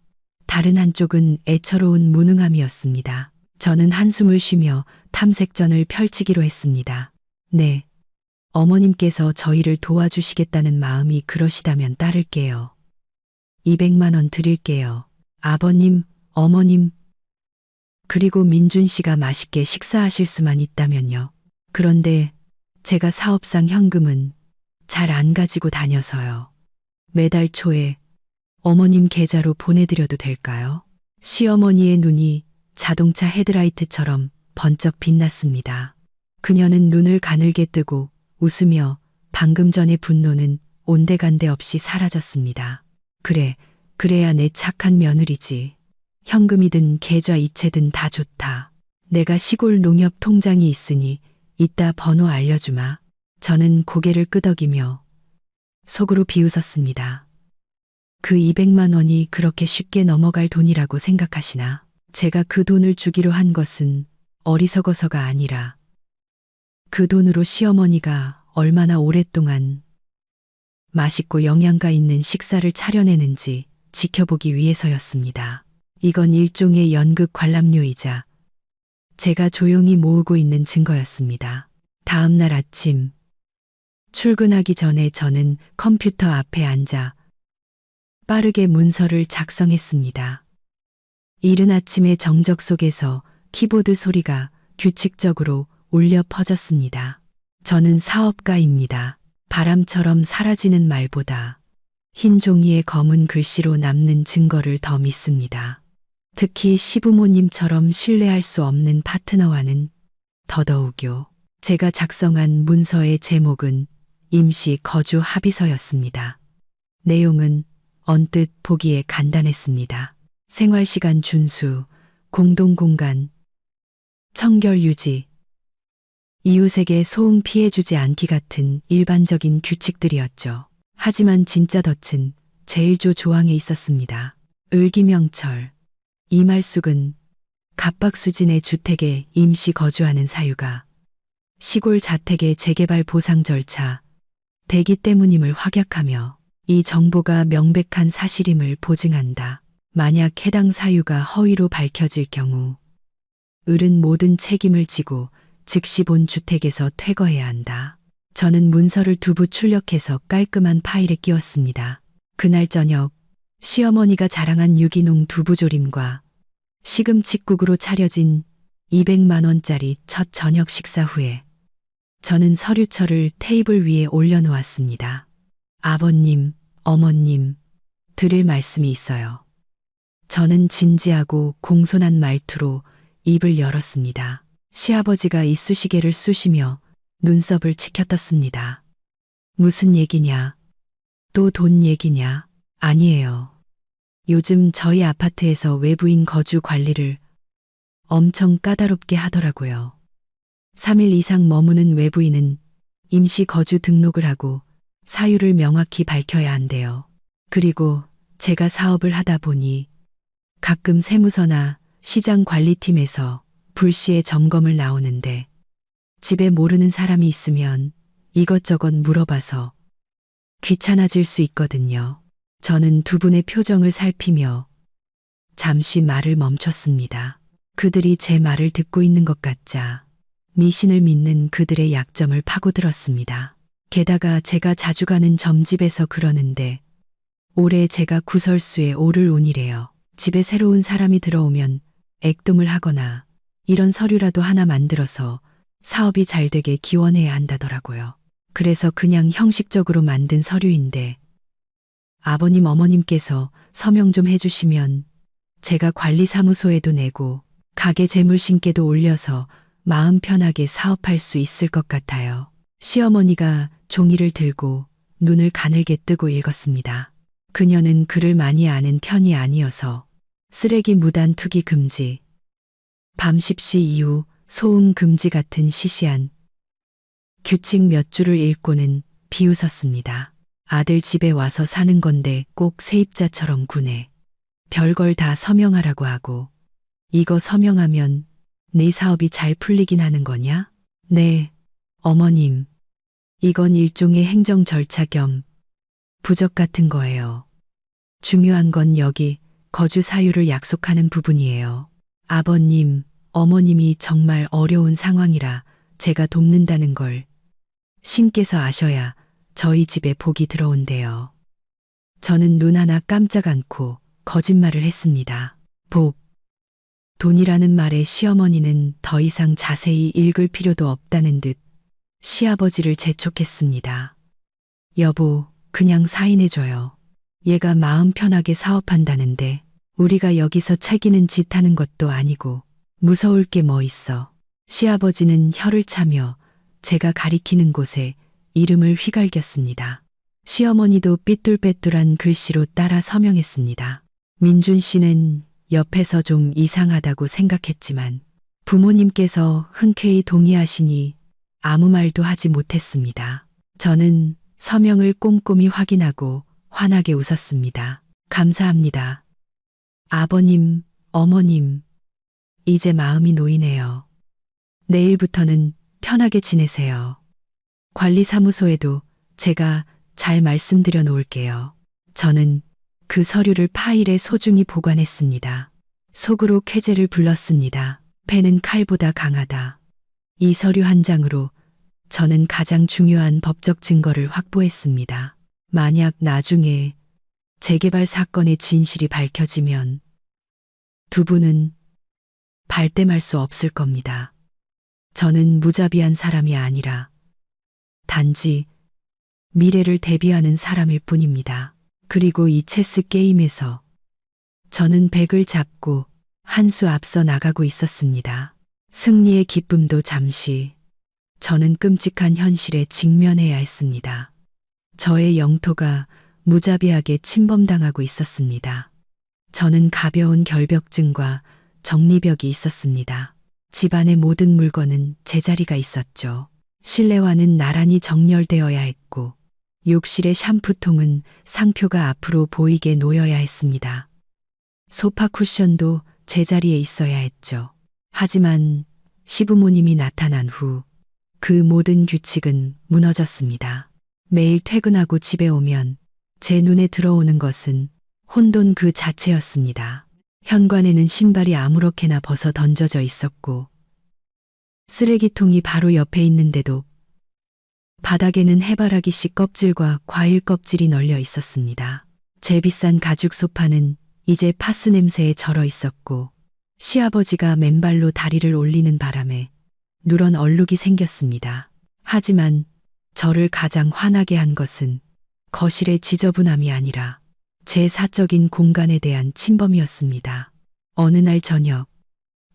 다른 한쪽은 애처로운 무능함이었습니다. 저는 한숨을 쉬며 탐색전을 펼치기로 했습니다. 네, 어머님께서 저희를 도와주시겠다는 마음이 그러시다면 따를게요. 200만 원 드릴게요. 아버님, 어머님, 그리고 민준 씨가 맛있게 식사하실 수만 있다면요. 그런데 제가 사업상 현금은 잘 안 가지고 다녀서요. 매달 초에 어머님 계좌로 보내드려도 될까요? 시어머니의 눈이 자동차 헤드라이트처럼 번쩍 빛났습니다. 그녀는 눈을 가늘게 뜨고 웃으며 방금 전의 분노는 온데간데 없이 사라졌습니다. 그래, 그래야 내 착한 며느리지. 현금이든 계좌 이체든 다 좋다. 내가 시골 농협 통장이 있으니 이따 번호 알려주마. 저는 고개를 끄덕이며 속으로 비웃었습니다. 그 200만 원이 그렇게 쉽게 넘어갈 돈이라고 생각하시나? 제가 그 돈을 주기로 한 것은 어리석어서가 아니라 그 돈으로 시어머니가 얼마나 오랫동안 맛있고 영양가 있는 식사를 차려내는지 지켜보기 위해서였습니다. 이건 일종의 연극 관람료이자 제가 조용히 모으고 있는 증거였습니다. 다음 날 아침, 출근하기 전에 저는 컴퓨터 앞에 앉아 빠르게 문서를 작성했습니다. 이른 아침의 정적 속에서 키보드 소리가 규칙적으로 울려 퍼졌습니다. 저는 사업가입니다. 바람처럼 사라지는 말보다 흰 종이에 검은 글씨로 남는 증거를 더 믿습니다. 특히 시부모님처럼 신뢰할 수 없는 파트너와는 더더욱요. 제가 작성한 문서의 제목은 임시 거주 합의서였습니다. 내용은 언뜻 보기에 간단했습니다. 생활시간 준수, 공동공간, 청결 유지, 이웃에게 소음 피해주지 않기 같은 일반적인 규칙들이었죠. 하지만 진짜 덫은 제1조 조항에 있었습니다. 을기명철, 이말숙은 갑박수진의 주택에 임시 거주하는 사유가 시골 자택의 재개발 보상 절차, 대기 때문임을 확약하며 이 정보가 명백한 사실임을 보증한다. 만약 해당 사유가 허위로 밝혀질 경우 을은 모든 책임을 지고 즉시 본 주택에서 퇴거해야 한다. 저는 문서를 두부 출력해서 깔끔한 파일에 끼웠습니다. 그날 저녁 시어머니가 자랑한 유기농 두부조림과 시금치국으로 차려진 200만 원짜리 첫 저녁 식사 후에 저는 서류철을 테이블 위에 올려놓았습니다. 아버님, 어머님, 드릴 말씀이 있어요. 저는 진지하고 공손한 말투로 입을 열었습니다. 시아버지가 이쑤시개를 쑤시며 눈썹을 치켜떴습니다. 무슨 얘기냐? 또 돈 얘기냐? 아니에요. 요즘 저희 아파트에서 외부인 거주 관리를 엄청 까다롭게 하더라고요. 3일 이상 머무는 외부인은 임시 거주 등록을 하고 사유를 명확히 밝혀야 한대요. 그리고 제가 사업을 하다 보니 가끔 세무서나 시장 관리팀에서 불시에 점검을 나오는데 집에 모르는 사람이 있으면 이것저것 물어봐서 귀찮아질 수 있거든요. 저는 두 분의 표정을 살피며 잠시 말을 멈췄습니다. 그들이 제 말을 듣고 있는 것 같자 미신을 믿는 그들의 약점을 파고들었습니다. 게다가 제가 자주 가는 점집에서 그러는데 올해 제가 구설수에 오를 운이래요. 집에 새로운 사람이 들어오면 액동을 하거나 이런 서류라도 하나 만들어서 사업이 잘 되게 기원해야 한다더라고요. 그래서 그냥 형식적으로 만든 서류인데 아버님 어머님께서 서명 좀 해주시면 제가 관리사무소에도 내고 가게 재물신께도 올려서 마음 편하게 사업할 수 있을 것 같아요. 시어머니가 종이를 들고 눈을 가늘게 뜨고 읽었습니다. 그녀는 글을 많이 아는 편이 아니어서 쓰레기 무단 투기 금지, 밤 10시 이후 소음 금지 같은 시시한 규칙 몇 줄을 읽고는 비웃었습니다. 아들 집에 와서 사는 건데 꼭 세입자처럼 구네. 별걸 다 서명하라고 하고 이거 서명하면 네 사업이 잘 풀리긴 하는 거냐? 네, 어머님. 이건 일종의 행정 절차 겸 부적 같은 거예요. 중요한 건 여기 거주 사유를 약속하는 부분이에요. 아버님, 어머님이 정말 어려운 상황이라 제가 돕는다는 걸 신께서 아셔야 저희 집에 복이 들어온대요. 저는 눈 하나 깜짝 않고 거짓말을 했습니다. 복. 돈이라는 말에 시어머니는 더 이상 자세히 읽을 필요도 없다는 듯 시아버지를 재촉했습니다. 여보, 그냥 사인해줘요. 얘가 마음 편하게 사업한다는데 우리가 여기서 책이는 짓 하는 것도 아니고 무서울 게 뭐 있어. 시아버지는 혀를 차며 제가 가리키는 곳에 이름을 휘갈겼습니다. 시어머니도 삐뚤빼뚤한 글씨로 따라 서명했습니다. 민준 씨는 옆에서 좀 이상하다고 생각했지만 부모님께서 흔쾌히 동의하시니 아무 말도 하지 못했습니다. 저는 서명을 꼼꼼히 확인하고 환하게 웃었습니다. 감사합니다. 아버님, 어머님, 이제 마음이 놓이네요. 내일부터는 편하게 지내세요. 관리사무소에도 제가 잘 말씀드려 놓을게요. 저는 그 서류를 파일에 소중히 보관했습니다. 속으로 쾌재를 불렀습니다. 펜은 칼보다 강하다. 이 서류 한 장으로 저는 가장 중요한 법적 증거를 확보했습니다. 만약 나중에 재개발 사건의 진실이 밝혀지면 두 분은 발뺌할 수 없을 겁니다. 저는 무자비한 사람이 아니라 단지 미래를 대비하는 사람일 뿐입니다. 그리고 이 체스 게임에서 저는 백을 잡고 한 수 앞서 나가고 있었습니다. 승리의 기쁨도 잠시 저는 끔찍한 현실에 직면해야 했습니다. 저의 영토가 무자비하게 침범당하고 있었습니다. 저는 가벼운 결벽증과 정리벽이 있었습니다. 집안의 모든 물건은 제자리가 있었죠. 실내화는 나란히 정렬되어야 했고 욕실의 샴푸통은 상표가 앞으로 보이게 놓여야 했습니다. 소파 쿠션도 제자리에 있어야 했죠. 하지만 시부모님이 나타난 후 그 모든 규칙은 무너졌습니다. 매일 퇴근하고 집에 오면 제 눈에 들어오는 것은 혼돈 그 자체였습니다. 현관에는 신발이 아무렇게나 벗어 던져져 있었고 쓰레기통이 바로 옆에 있는데도 바닥에는 해바라기 씨 껍질과 과일 껍질이 널려 있었습니다. 제 비싼 가죽 소파는 이제 파스 냄새에 절어 있었고 시아버지가 맨발로 다리를 올리는 바람에 누런 얼룩이 생겼습니다. 하지만 저를 가장 화나게 한 것은 거실의 지저분함이 아니라 제 사적인 공간에 대한 침범이었습니다. 어느 날 저녁,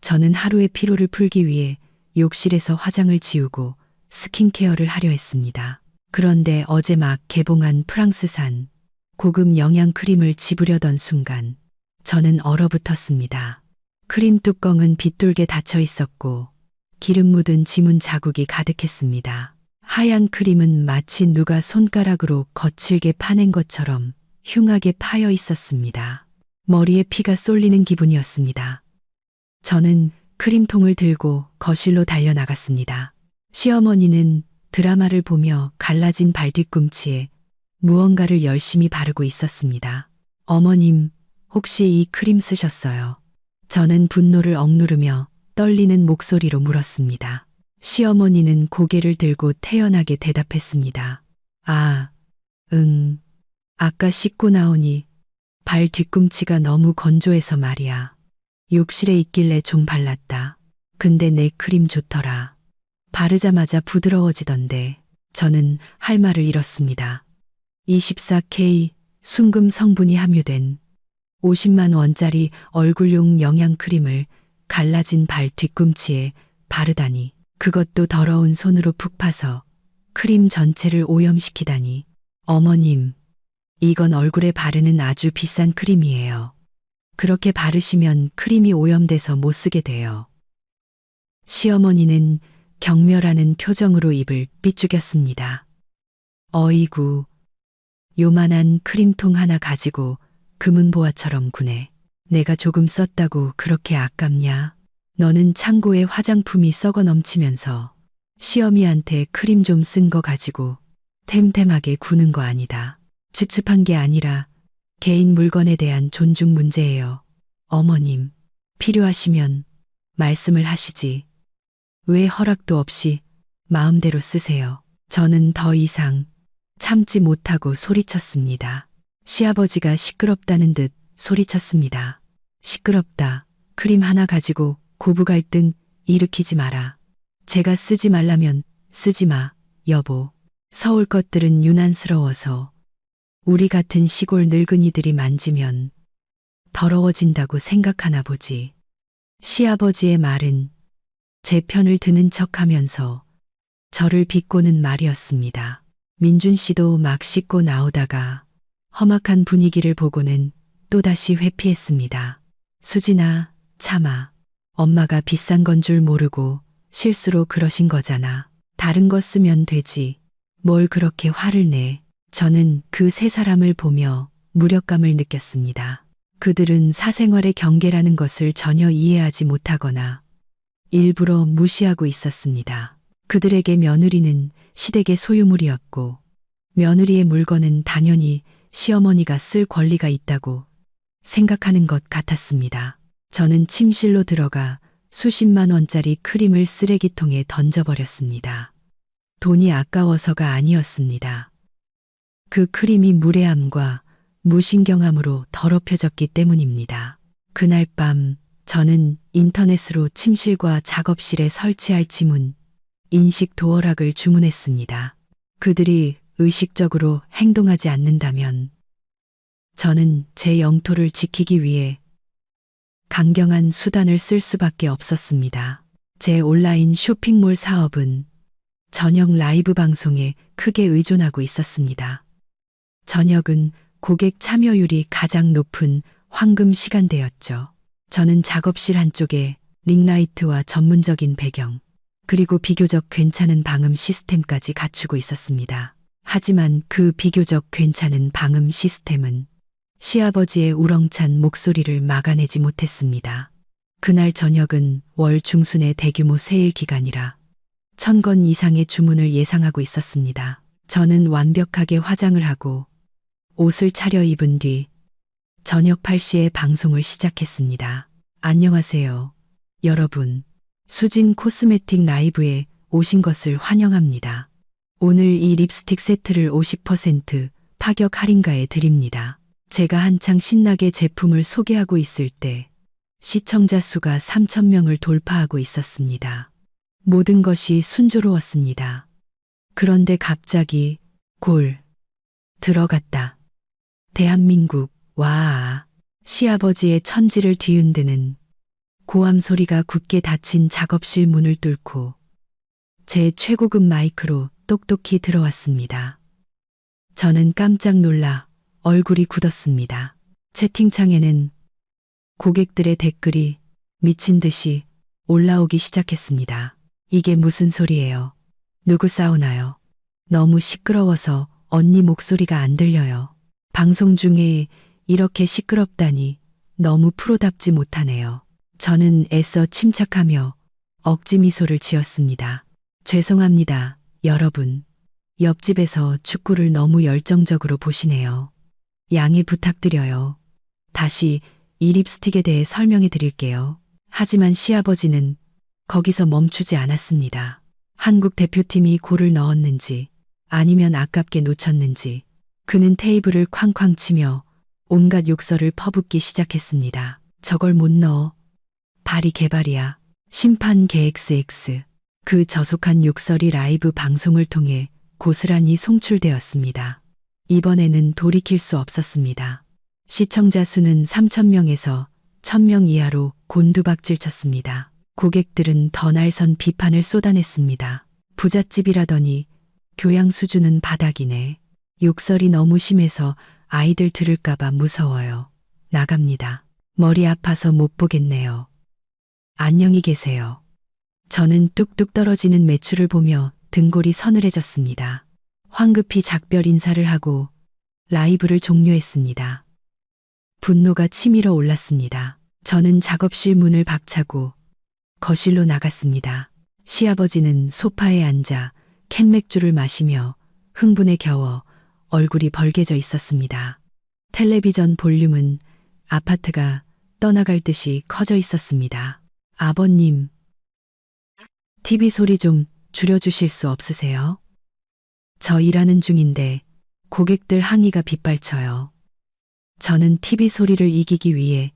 저는 하루의 피로를 풀기 위해 욕실에서 화장을 지우고 스킨케어를 하려 했습니다. 그런데 어제 막 개봉한 프랑스산 고급 영양크림을 집으려던 순간 저는 얼어붙었습니다. 크림 뚜껑은 빗돌게 닫혀 있었고 기름 묻은 지문 자국이 가득했습니다. 하얀 크림은 마치 누가 손가락으로 거칠게 파낸 것처럼 흉하게 파여 있었습니다. 머리에 피가 쏠리는 기분이었습니다. 저는 크림통을 들고 거실로 달려나갔습니다. 시어머니는 드라마를 보며 갈라진 발 뒤꿈치에 무언가를 열심히 바르고 있었습니다. 어머님, 혹시 이 크림 쓰셨어요? 저는 분노를 억누르며 떨리는 목소리로 물었습니다. 시어머니는 고개를 들고 태연하게 대답했습니다. 아, 응. 아까 씻고 나오니 발 뒤꿈치가 너무 건조해서 말이야. 욕실에 있길래 좀 발랐다. 근데 내 크림 좋더라. 바르자마자 부드러워지던데. 저는 할 말을 잃었습니다. 24K 순금 성분이 함유된 50만 원짜리 얼굴용 영양크림을 갈라진 발 뒤꿈치에 바르다니. 그것도 더러운 손으로 푹 파서 크림 전체를 오염시키다니. 어머님, 이건 얼굴에 바르는 아주 비싼 크림이에요. 그렇게 바르시면 크림이 오염돼서 못 쓰게 돼요. 시어머니는 경멸하는 표정으로 입을 삐죽였습니다. 어이구, 요만한 크림통 하나 가지고 금은보화처럼 구네. 내가 조금 썼다고 그렇게 아깝냐? 너는 창고에 화장품이 썩어 넘치면서 시어미한테 크림 좀 쓴 거 가지고 템템하게 구는 거 아니다. 찝찝한 게 아니라 개인 물건에 대한 존중 문제예요. 어머님, 필요하시면 말씀을 하시지. 왜 허락도 없이 마음대로 쓰세요. 저는 더 이상 참지 못하고 소리쳤습니다. 시아버지가 시끄럽다는 듯 소리쳤습니다. 시끄럽다. 크림 하나 가지고 고부 갈등 일으키지 마라. 제가 쓰지 말라면 쓰지 마, 여보. 서울 것들은 유난스러워서 우리 같은 시골 늙은이들이 만지면 더러워진다고 생각하나 보지. 시아버지의 말은 제 편을 드는 척하면서 저를 비꼬는 말이었습니다. 민준 씨도 막 씻고 나오다가 험악한 분위기를 보고는 또다시 회피했습니다. 수진아, 참아. 엄마가 비싼 건 줄 모르고 실수로 그러신 거잖아. 다른 거 쓰면 되지. 뭘 그렇게 화를 내. 저는 그 세 사람을 보며 무력감을 느꼈습니다. 그들은 사생활의 경계라는 것을 전혀 이해하지 못하거나 일부러 무시하고 있었습니다. 그들에게 며느리는 시댁의 소유물이었고 며느리의 물건은 당연히 시어머니가 쓸 권리가 있다고 생각하는 것 같았습니다. 저는 침실로 들어가 수십만 원짜리 크림을 쓰레기통에 던져버렸습니다. 돈이 아까워서가 아니었습니다. 그 크림이 무례함과 무신경함으로 더럽혀졌기 때문입니다. 그날 밤 저는 인터넷으로 침실과 작업실에 설치할 지문, 인식 도어락을 주문했습니다. 그들이 의식적으로 행동하지 않는다면 저는 제 영토를 지키기 위해 강경한 수단을 쓸 수밖에 없었습니다. 제 온라인 쇼핑몰 사업은 저녁 라이브 방송에 크게 의존하고 있었습니다. 저녁은 고객 참여율이 가장 높은 황금 시간대였죠. 저는 작업실 한쪽에 링라이트와 전문적인 배경, 그리고 비교적 괜찮은 방음 시스템까지 갖추고 있었습니다. 하지만 그 비교적 괜찮은 방음 시스템은 시아버지의 우렁찬 목소리를 막아내지 못했습니다. 그날 저녁은 월 중순의 대규모 세일 기간이라 1000건 이상의 주문을 예상하고 있었습니다. 저는 완벽하게 화장을 하고 옷을 차려입은 뒤 저녁 8시에 방송을 시작했습니다. 안녕하세요, 여러분. 수진 코스메틱 라이브에 오신 것을 환영합니다. 오늘 이 립스틱 세트를 50% 파격 할인가에 드립니다. 제가 한창 신나게 제품을 소개하고 있을 때 시청자 수가 3,000명을 돌파하고 있었습니다. 모든 것이 순조로웠습니다. 그런데 갑자기 골 들어갔다. 대한민국 와, 시아버지의 천지를 뒤흔드는 고함 소리가 굳게 닫힌 작업실 문을 뚫고 제 최고급 마이크로 똑똑히 들어왔습니다. 저는 깜짝 놀라 얼굴이 굳었습니다. 채팅창에는 고객들의 댓글이 미친 듯이 올라오기 시작했습니다. 이게 무슨 소리예요? 누구 싸우나요? 너무 시끄러워서 언니 목소리가 안 들려요. 방송 중에 이렇게 시끄럽다니 너무 프로답지 못하네요. 저는 애써 침착하며 억지 미소를 지었습니다. 죄송합니다, 여러분. 옆집에서 축구를 너무 열정적으로 보시네요. 양해 부탁드려요. 다시 이 립스틱에 대해 설명해 드릴게요. 하지만 시아버지는 거기서 멈추지 않았습니다. 한국 대표팀이 골을 넣었는지 아니면 아깝게 놓쳤는지 그는 테이블을 쾅쾅 치며 온갖 욕설을 퍼붓기 시작했습니다. 저걸 못 넣어. 발이 개발이야. 심판 개 XX. 그 저속한 욕설이 라이브 방송을 통해 고스란히 송출되었습니다. 이번에는 돌이킬 수 없었습니다. 시청자 수는 3,000명에서 1,000명 이하로 곤두박질 쳤습니다. 고객들은 더 날선 비판을 쏟아냈습니다. 부잣집이라더니 교양 수준은 바닥이네. 욕설이 너무 심해서 아이들 들을까봐 무서워요. 나갑니다. 머리 아파서 못 보겠네요. 안녕히 계세요. 저는 뚝뚝 떨어지는 매출을 보며 등골이 서늘해졌습니다. 황급히 작별 인사를 하고 라이브를 종료했습니다. 분노가 치밀어 올랐습니다. 저는 작업실 문을 박차고 거실로 나갔습니다. 시아버지는 소파에 앉아 캔맥주를 마시며 흥분에 겨워 얼굴이 벌개져 있었습니다. 텔레비전 볼륨은 아파트가 떠나갈 듯이 커져 있었습니다. 아버님, TV 소리 좀 줄여주실 수 없으세요? 저 일하는 중인데 고객들 항의가 빗발쳐요. 저는 TV 소리를 이기기 위해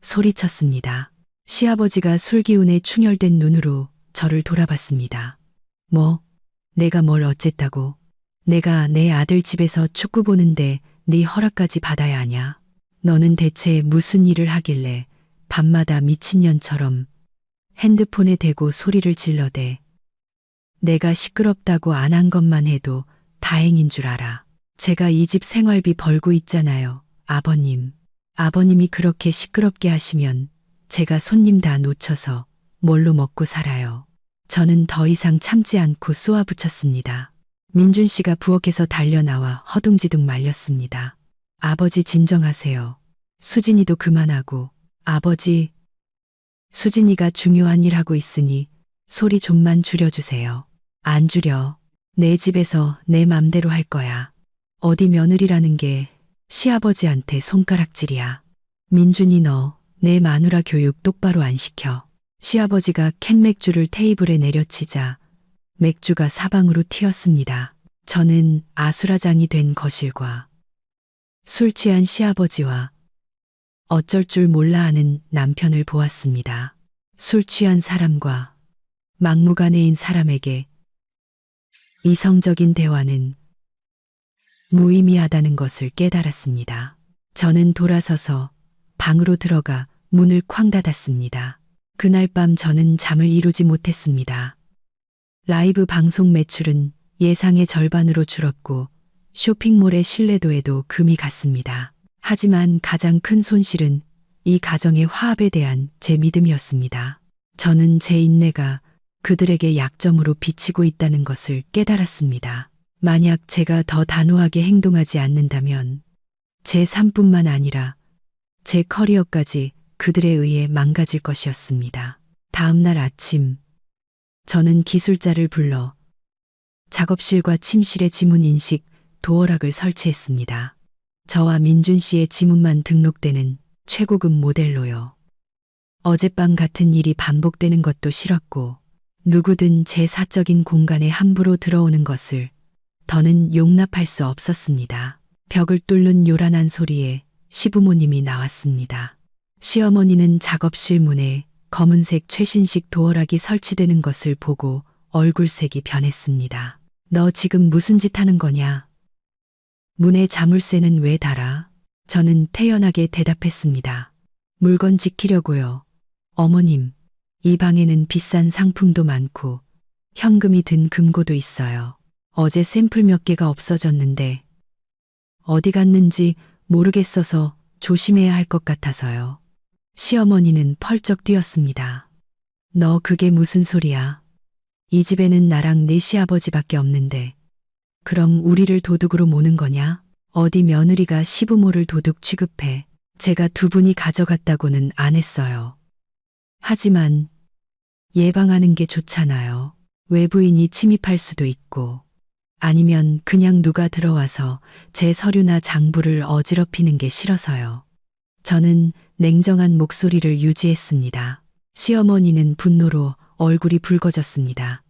소리쳤습니다. 시아버지가 술기운에 충혈된 눈으로 저를 돌아봤습니다. 뭐, 내가 뭘 어쨌다고? 내가 내 아들 집에서 축구 보는데 네 허락까지 받아야 하냐? 너는 대체 무슨 일을 하길래 밤마다 미친년처럼 핸드폰에 대고 소리를 질러대. 내가 시끄럽다고 안 한 것만 해도 다행인 줄 알아. 제가 이 집 생활비 벌고 있잖아요, 아버님. 아버님이 그렇게 시끄럽게 하시면 제가 손님 다 놓쳐서 뭘로 먹고 살아요. 저는 더 이상 참지 않고 쏘아붙였습니다. 민준 씨가 부엌에서 달려나와 허둥지둥 말렸습니다. 아버지 진정하세요. 수진이도 그만하고. 아버지, 수진이가 중요한 일 하고 있으니 소리 좀만 줄여주세요. 안 줄여. 내 집에서 내 맘대로 할 거야. 어디 며느리라는 게 시아버지한테 손가락질이야. 민준이 너 내 마누라 교육 똑바로 안 시켜. 시아버지가 캔맥주를 테이블에 내려치자 맥주가 사방으로 튀었습니다. 저는 아수라장이 된 거실과 술 취한 시아버지와 어쩔 줄 몰라 하는 남편을 보았습니다. 술 취한 사람과 막무가내인 사람에게 이성적인 대화는 무의미하다는 것을 깨달았습니다. 저는 돌아서서 방으로 들어가 문을 쾅 닫았습니다. 그날 밤 저는 잠을 이루지 못했습니다. 라이브 방송 매출은 예상의 절반으로 줄었고 쇼핑몰의 신뢰도에도 금이 갔습니다. 하지만 가장 큰 손실은 이 가정의 화합에 대한 제 믿음이었습니다. 저는 제 인내가 그들에게 약점으로 비치고 있다는 것을 깨달았습니다. 만약 제가 더 단호하게 행동하지 않는다면 제 삶뿐만 아니라 제 커리어까지 그들에 의해 망가질 것이었습니다. 다음 날 아침, 저는 기술자를 불러 작업실과 침실의 지문 인식 도어락을 설치했습니다. 저와 민준 씨의 지문만 등록되는 최고급 모델로요. 어젯밤 같은 일이 반복되는 것도 싫었고 누구든 제 사적인 공간에 함부로 들어오는 것을 더는 용납할 수 없었습니다. 벽을 뚫는 요란한 소리에 시부모님이 나왔습니다. 시어머니는 작업실 문에 검은색 최신식 도어락이 설치되는 것을 보고 얼굴색이 변했습니다. 너 지금 무슨 짓 하는 거냐? 문에 자물쇠는 왜 달아? 저는 태연하게 대답했습니다. 물건 지키려고요. 어머님, 이 방에는 비싼 상품도 많고 현금이 든 금고도 있어요. 어제 샘플 몇 개가 없어졌는데 어디 갔는지 모르겠어서 조심해야 할 것 같아서요. 시어머니는 펄쩍 뛰었습니다. 너 그게 무슨 소리야? 이 집에는 나랑 네 시아버지밖에 없는데 그럼 우리를 도둑으로 모는 거냐? 어디 며느리가 시부모를 도둑 취급해. 제가 두 분이 가져갔다고는 안 했어요. 하지만 예방하는 게 좋잖아요. 외부인이 침입할 수도 있고 아니면 그냥 누가 들어와서 제 서류나 장부를 어지럽히는 게 싫어서요. 저는 냉정한 목소리를 유지했습니다. 시어머니는 분노로 얼굴이 붉어졌습니다.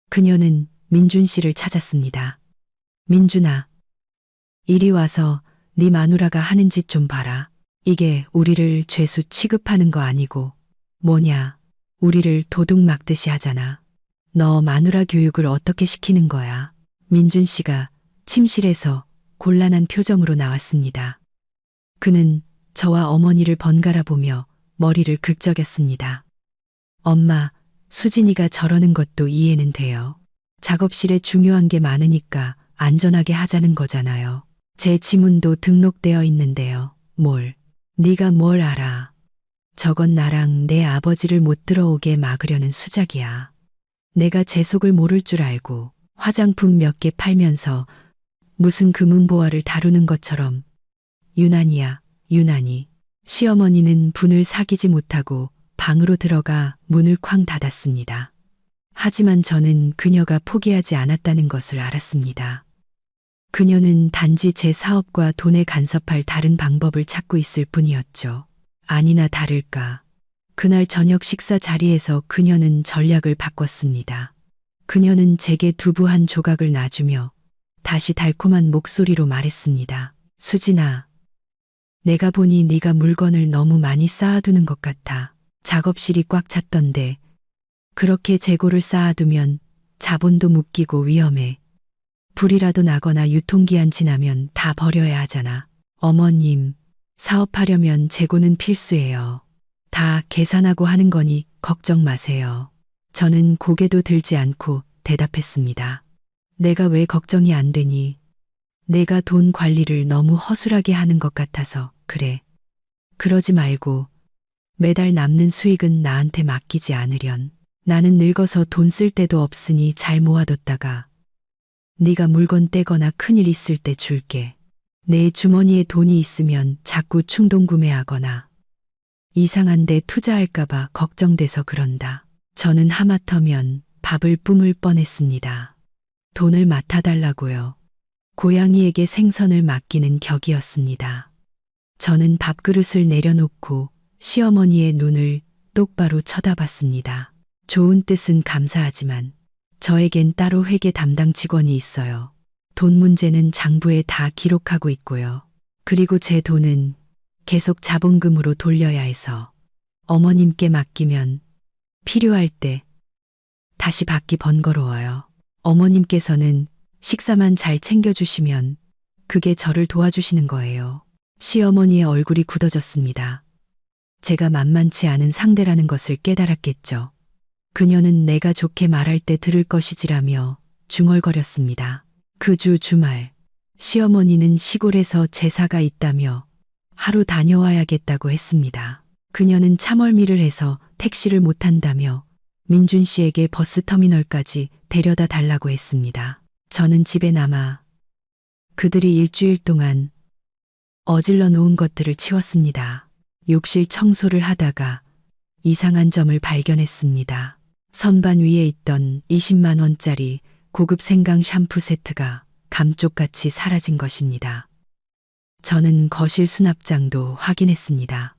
그녀는 민준 씨를 찾았습니다. 민준아, 이리 와서 네 마누라가 하는 짓 좀 봐라. 이게 우리를 죄수 취급하는 거 아니고 뭐냐, 우리를 도둑 막듯이 하잖아. 너 마누라 교육을 어떻게 시키는 거야? 민준 씨가 침실에서 곤란한 표정으로 나왔습니다. 그는 저와 어머니를 번갈아 보며 머리를 긁적였습니다. 엄마, 수진이가 저러는 것도 이해는 돼요. 작업실에 중요한 게 많으니까 안전하게 하자는 거잖아요. 제 지문도 등록되어 있는데요. 네가 뭘 알아. 저건 나랑 내 아버지를 못 들어오게 막으려는 수작이야. 내가 제 속을 모를 줄 알고 화장품 몇 개 팔면서 무슨 금은보화를 다루는 것처럼 유난이야, 유난히. 시어머니는 분을 사귀지 못하고 방으로 들어가 문을 쾅 닫았습니다. 하지만 저는 그녀가 포기하지 않았다는 것을 알았습니다. 그녀는 단지 제 사업과 돈에 간섭할 다른 방법을 찾고 있을 뿐이었죠. 아니나 다를까. 그날 저녁 식사 자리에서 그녀는 전략을 바꿨습니다. 그녀는 제게 두부 한 조각을 놔주며 다시 달콤한 목소리로 말했습니다. 수진아, 내가 보니 네가 물건을 너무 많이 쌓아두는 것 같아. 작업실이 꽉 찼던데 그렇게 재고를 쌓아두면 자본도 묶이고 위험해. 불이라도 나거나 유통기한 지나면 다 버려야 하잖아. 어머님, 사업하려면 재고는 필수예요. 다 계산하고 하는 거니 걱정 마세요. 저는 고개도 들지 않고 대답했습니다. 내가 왜 걱정이 안 되니? 내가 돈 관리를 너무 허술하게 하는 것 같아서 그래. 그러지 말고 매달 남는 수익은 나한테 맡기지 않으련. 나는 늙어서 돈 쓸 데도 없으니 잘 모아뒀다가 네가 물건 떼거나 큰일 있을 때 줄게. 내 주머니에 돈이 있으면 자꾸 충동 구매하거나 이상한 데 투자할까봐 걱정돼서 그런다. 저는 하마터면 밥을 뿜을 뻔했습니다. 돈을 맡아달라고요. 고양이에게 생선을 맡기는 격이었습니다. 저는 밥그릇을 내려놓고 시어머니의 눈을 똑바로 쳐다봤습니다. 좋은 뜻은 감사하지만 저에겐 따로 회계 담당 직원이 있어요. 돈 문제는 장부에 다 기록하고 있고요. 그리고 제 돈은 계속 자본금으로 돌려야 해서 어머님께 맡기면 필요할 때 다시 받기 번거로워요. 어머님께서는 식사만 잘 챙겨주시면 그게 저를 도와주시는 거예요. 시어머니의 얼굴이 굳어졌습니다. 제가 만만치 않은 상대라는 것을 깨달았겠죠. 그녀는 내가 좋게 말할 때 들을 것이지라며 중얼거렸습니다. 그 주 주말 시어머니는 시골에서 제사가 있다며 하루 다녀와야겠다고 했습니다. 그녀는 참얼미를 해서 택시를 못 탄다며 민준 씨에게 버스터미널까지 데려다 달라고 했습니다. 저는 집에 남아 그들이 일주일 동안 어질러 놓은 것들을 치웠습니다. 욕실 청소를 하다가 이상한 점을 발견했습니다. 선반 위에 있던 20만 원짜리 고급 생강 샴푸 세트가 감쪽같이 사라진 것입니다. 저는 거실 수납장도 확인했습니다.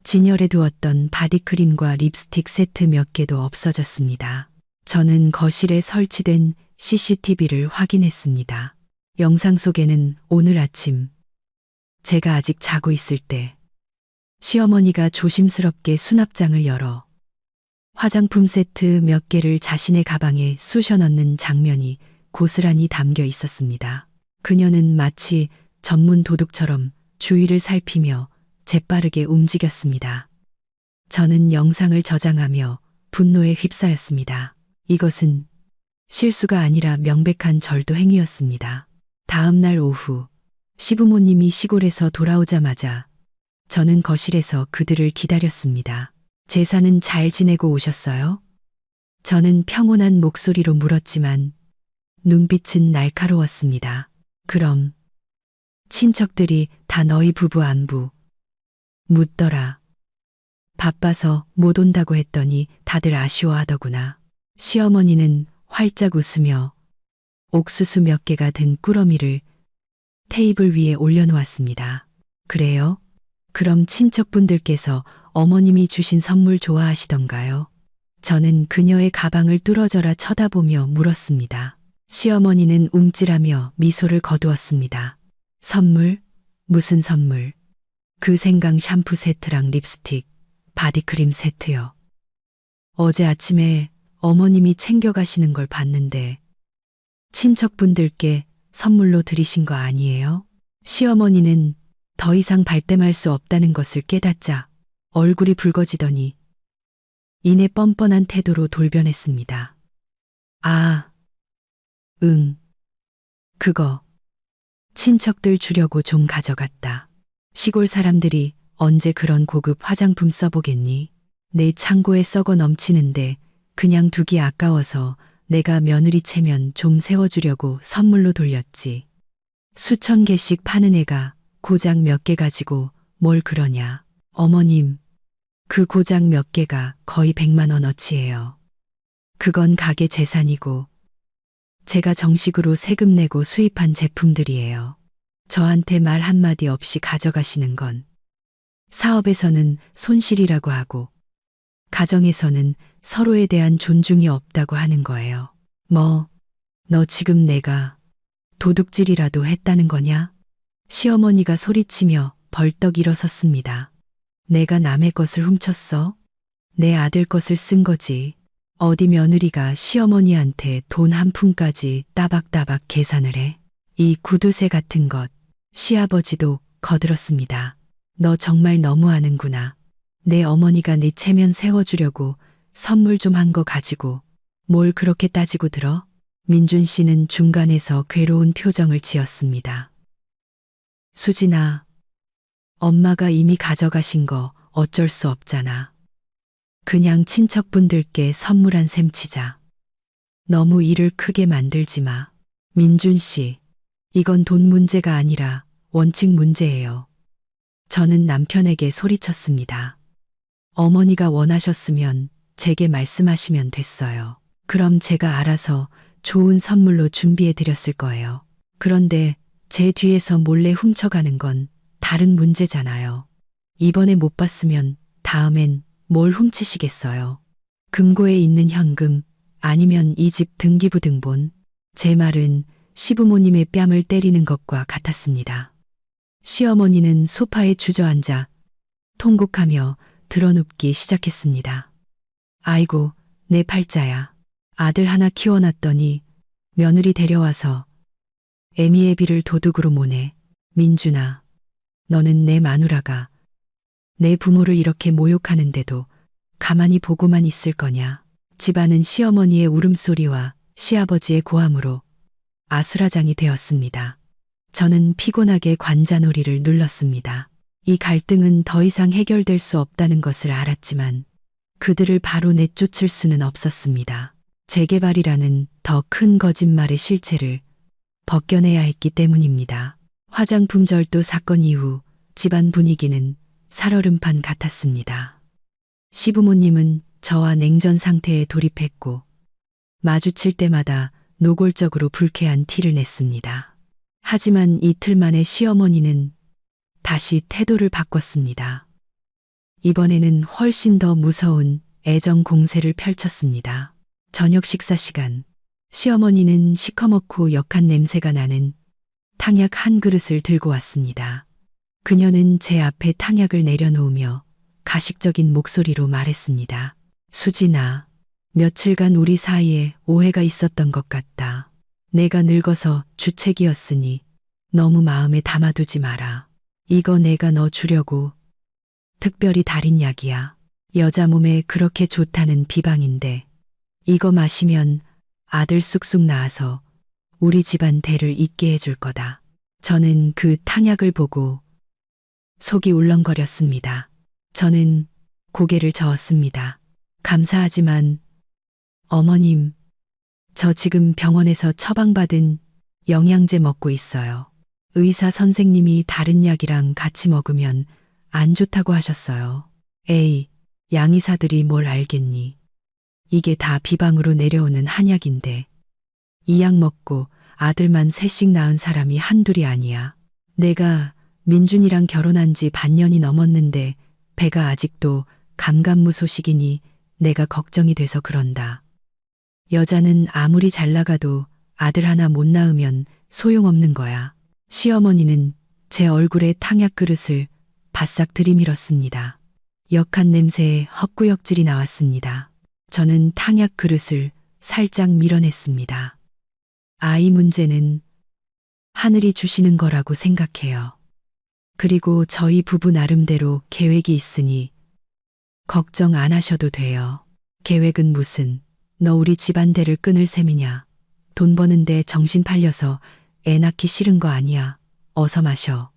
진열해 두었던 바디크림과 립스틱 세트 몇 개도 없어졌습니다. 저는 거실에 설치된 CCTV를 확인했습니다. 영상 속에는 오늘 아침 제가 아직 자고 있을 때 시어머니가 조심스럽게 수납장을 열어 화장품 세트 몇 개를 자신의 가방에 쑤셔 넣는 장면이 고스란히 담겨 있었습니다. 그녀는 마치 전문 도둑처럼 주위를 살피며 재빠르게 움직였습니다. 저는 영상을 저장하며 분노에 휩싸였습니다. 이것은 실수가 아니라 명백한 절도 행위였습니다. 다음 날 오후 시부모님이 시골에서 돌아오자마자 저는 거실에서 그들을 기다렸습니다. 제사는 잘 지내고 오셨어요? 저는 평온한 목소리로 물었지만 눈빛은 날카로웠습니다. 그럼 친척들이 다 너희 부부 안부 묻더라. 바빠서 못 온다고 했더니 다들 아쉬워하더구나. 시어머니는 활짝 웃으며 옥수수 몇 개가 든 꾸러미를 테이블 위에 올려놓았습니다. 그래요? 그럼 친척분들께서 어머님이 주신 선물 좋아하시던가요? 저는 그녀의 가방을 뚫어져라 쳐다보며 물었습니다. 시어머니는 움찔하며 미소를 거두었습니다. 선물? 무슨 선물? 그 생강 샴푸 세트랑 립스틱, 바디크림 세트요. 어제 아침에 어머님이 챙겨가시는 걸 봤는데 친척분들께 선물로 드리신 거 아니에요? 시어머니는 더 이상 발뺌할 수 없다는 것을 깨닫자 얼굴이 붉어지더니 이내 뻔뻔한 태도로 돌변했습니다. 아, 응. 그거 친척들 주려고 좀 가져갔다. 시골 사람들이 언제 그런 고급 화장품 써보겠니? 내 창고에 썩어 넘치는데 그냥 두기 아까워서 내가 며느리 체면 좀 세워주려고 선물로 돌렸지. 수천 개씩 파는 애가 고작 몇 개 가지고 뭘 그러냐. 어머님, 그 고작 몇 개가 거의 100만 원어치예요. 그건 가게 재산이고 제가 정식으로 세금 내고 수입한 제품들이에요. 저한테 말 한마디 없이 가져가시는 건 사업에서는 손실이라고 하고 가정에서는 서로에 대한 존중이 없다고 하는 거예요. 너 지금 내가 도둑질이라도 했다는 거냐? 시어머니가 소리치며 벌떡 일어섰습니다. 내가 남의 것을 훔쳤어? 내 아들 것을 쓴 거지. 어디 며느리가 시어머니한테 돈 한 푼까지 따박따박 계산을 해. 이 구두쇠 같은 것. 시아버지도 거들었습니다. 너 정말 너무하는구나. 내 어머니가 네 체면 세워주려고 선물 좀 한 거 가지고 뭘 그렇게 따지고 들어? 민준 씨는 중간에서 괴로운 표정을 지었습니다. 수진아, 엄마가 이미 가져가신 거 어쩔 수 없잖아. 그냥 친척분들께 선물한 셈 치자. 너무 일을 크게 만들지 마. 민준 씨, 이건 돈 문제가 아니라 원칙 문제예요. 저는 남편에게 소리쳤습니다. 어머니가 원하셨으면 제게 말씀하시면 됐어요. 그럼 제가 알아서 좋은 선물로 준비해 드렸을 거예요. 그런데 제 뒤에서 몰래 훔쳐가는 건 다른 문제잖아요. 이번에 못 봤으면 다음엔 뭘 훔치시겠어요? 금고에 있는 현금 아니면 이 집 등기부 등본. 제 말은 시부모님의 뺨을 때리는 것과 같았습니다. 시어머니는 소파에 주저앉아 통곡하며 드러눕기 시작했습니다. 아이고, 내 팔자야. 아들 하나 키워놨더니 며느리 데려와서 애미애비를 도둑으로 모네. 민준아, 너는 내 마누라가 내 부모를 이렇게 모욕하는데도 가만히 보고만 있을 거냐. 집안은 시어머니의 울음소리와 시아버지의 고함으로 아수라장이 되었습니다. 저는 피곤하게 관자놀이를 눌렀습니다. 이 갈등은 더 이상 해결될 수 없다는 것을 알았지만 그들을 바로 내쫓을 수는 없었습니다. 재개발이라는 더 큰 거짓말의 실체를 벗겨내야 했기 때문입니다. 화장품 절도 사건 이후 집안 분위기는 살얼음판 같았습니다. 시부모님은 저와 냉전 상태에 돌입했고 마주칠 때마다 노골적으로 불쾌한 티를 냈습니다. 하지만 이틀 만에 시어머니는 다시 태도를 바꿨습니다. 이번에는 훨씬 더 무서운 애정 공세를 펼쳤습니다. 저녁 식사 시간, 시어머니는 시커멓고 역한 냄새가 나는 탕약 한 그릇을 들고 왔습니다. 그녀는 제 앞에 탕약을 내려놓으며 가식적인 목소리로 말했습니다. 수진아, 며칠간 우리 사이에 오해가 있었던 것 같다. 내가 늙어서 주책이었으니 너무 마음에 담아두지 마라. 이거 내가 너 주려고 특별히 달인 약이야. 여자 몸에 그렇게 좋다는 비방인데 이거 마시면 아들 쑥쑥 낳아서 우리 집안 대를 잇게 해줄 거다. 저는 그 탕약을 보고 속이 울렁거렸습니다. 저는 고개를 저었습니다. 감사하지만 어머님, 저 지금 병원에서 처방받은 영양제 먹고 있어요. 의사 선생님이 다른 약이랑 같이 먹으면 안 좋다고 하셨어요. 에이, 양의사들이 뭘 알겠니? 이게 다 비방으로 내려오는 한약인데 이 약 먹고 아들만 셋씩 낳은 사람이 한둘이 아니야. 내가 민준이랑 결혼한 지 반년이 넘었는데 배가 아직도 감감무소식이니 내가 걱정이 돼서 그런다. 여자는 아무리 잘 나가도 아들 하나 못 낳으면 소용없는 거야. 시어머니는 제 얼굴에 탕약 그릇을 바싹 들이밀었습니다. 역한 냄새에 헛구역질이 나왔습니다. 저는 탕약 그릇을 살짝 밀어냈습니다. 아이 문제는 하늘이 주시는 거라고 생각해요. 그리고 저희 부부 나름대로 계획이 있으니 걱정 안 하셔도 돼요. 계획은 무슨, 너 우리 집안 대를 끊을 셈이냐. 돈 버는데 정신 팔려서 애 낳기 싫은 거 아니야. 어서 마셔.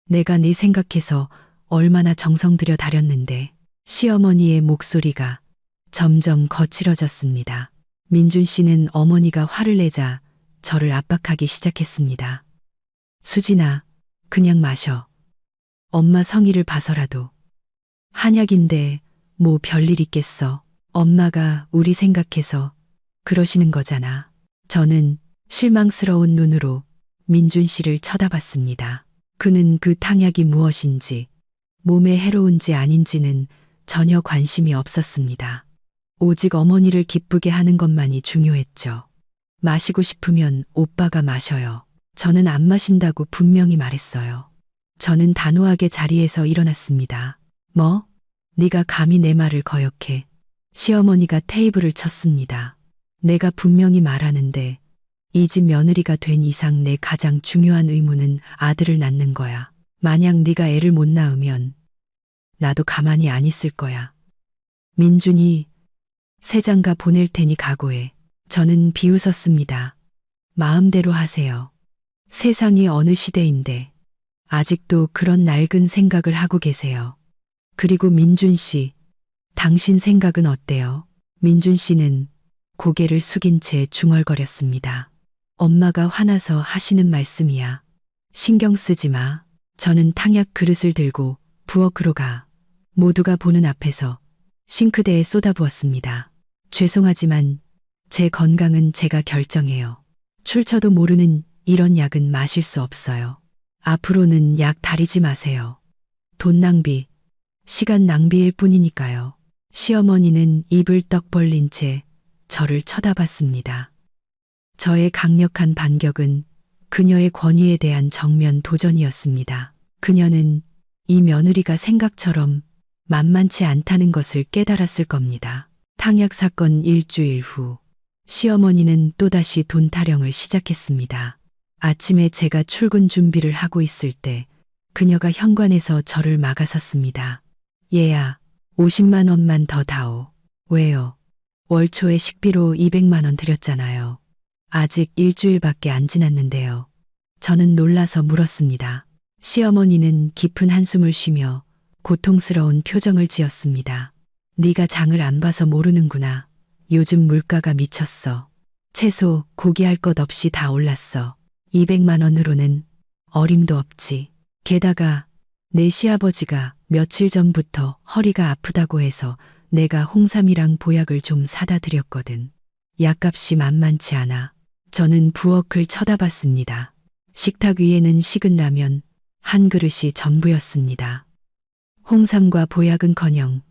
내가 네 생각해서 얼마나 정성 들여 다렸는데. 시어머니의 목소리가 점점 거칠어졌습니다. 민준 씨는 어머니가 화를 내자 저를 압박하기 시작했습니다. 수진아, 그냥 마셔. 엄마 성의를 봐서라도. 한약인데 뭐 별일 있겠어. 엄마가 우리 생각해서 그러시는 거잖아. 저는 실망스러운 눈으로 민준 씨를 쳐다봤습니다. 그는 그 탕약이 무엇인지, 몸에 해로운지 아닌지는 전혀 관심이 없었습니다. 오직 어머니를 기쁘게 하는 것만이 중요했죠. 마시고 싶으면 오빠가 마셔요. 저는 안 마신다고 분명히 말했어요. 저는 단호하게 자리에서 일어났습니다. 뭐? 네가 감히 내 말을 거역해. 시어머니가 테이블을 쳤습니다. 내가 분명히 말하는데 이 집 며느리가 된 이상 내 가장 중요한 의무는 아들을 낳는 거야. 만약 네가 애를 못 낳으면 나도 가만히 안 있을 거야. 민준이 새 장가 보낼 테니 각오해. 저는 비웃었습니다. 마음대로 하세요. 세상이 어느 시대인데 아직도 그런 낡은 생각을 하고 계세요. 그리고 민준 씨, 당신 생각은 어때요? 민준 씨는 고개를 숙인 채 중얼거렸습니다. 엄마가 화나서 하시는 말씀이야. 신경 쓰지 마. 저는 탕약 그릇을 들고 부엌으로 가 모두가 보는 앞에서 싱크대에 쏟아부었습니다. 죄송하지만 제 건강은 제가 결정해요. 출처도 모르는 이런 약은 마실 수 없어요. 앞으로는 약 다리지 마세요. 돈 낭비, 시간 낭비일 뿐이니까요. 시어머니는 입을 떡 벌린 채 저를 쳐다봤습니다. 저의 강력한 반격은 그녀의 권위에 대한 정면 도전이었습니다. 그녀는 이 며느리가 생각처럼 만만치 않다는 것을 깨달았을 겁니다. 탕약 사건 일주일 후 시어머니는 또다시 돈 타령을 시작했습니다. 아침에 제가 출근 준비를 하고 있을 때 그녀가 현관에서 저를 막아섰습니다. 얘야, 50만 원만 더 다오. 왜요? 월 초에 식비로 200만 원 드렸잖아요. 아직 일주일밖에 안 지났는데요. 저는 놀라서 물었습니다. 시어머니는 깊은 한숨을 쉬며 고통스러운 표정을 지었습니다. 네가 장을 안 봐서 모르는구나. 요즘 물가가 미쳤어. 채소, 고기 할 것 없이 다 올랐어. 200만 원으로는 어림도 없지. 게다가 내 시아버지가 며칠 전부터 허리가 아프다고 해서 내가 홍삼이랑 보약을 좀 사다 드렸거든. 약값이 만만치 않아. 저는 부엌을 쳐다봤습니다. 식탁 위에는 식은 라면 한 그릇이 전부였습니다. 홍삼과 보약은커녕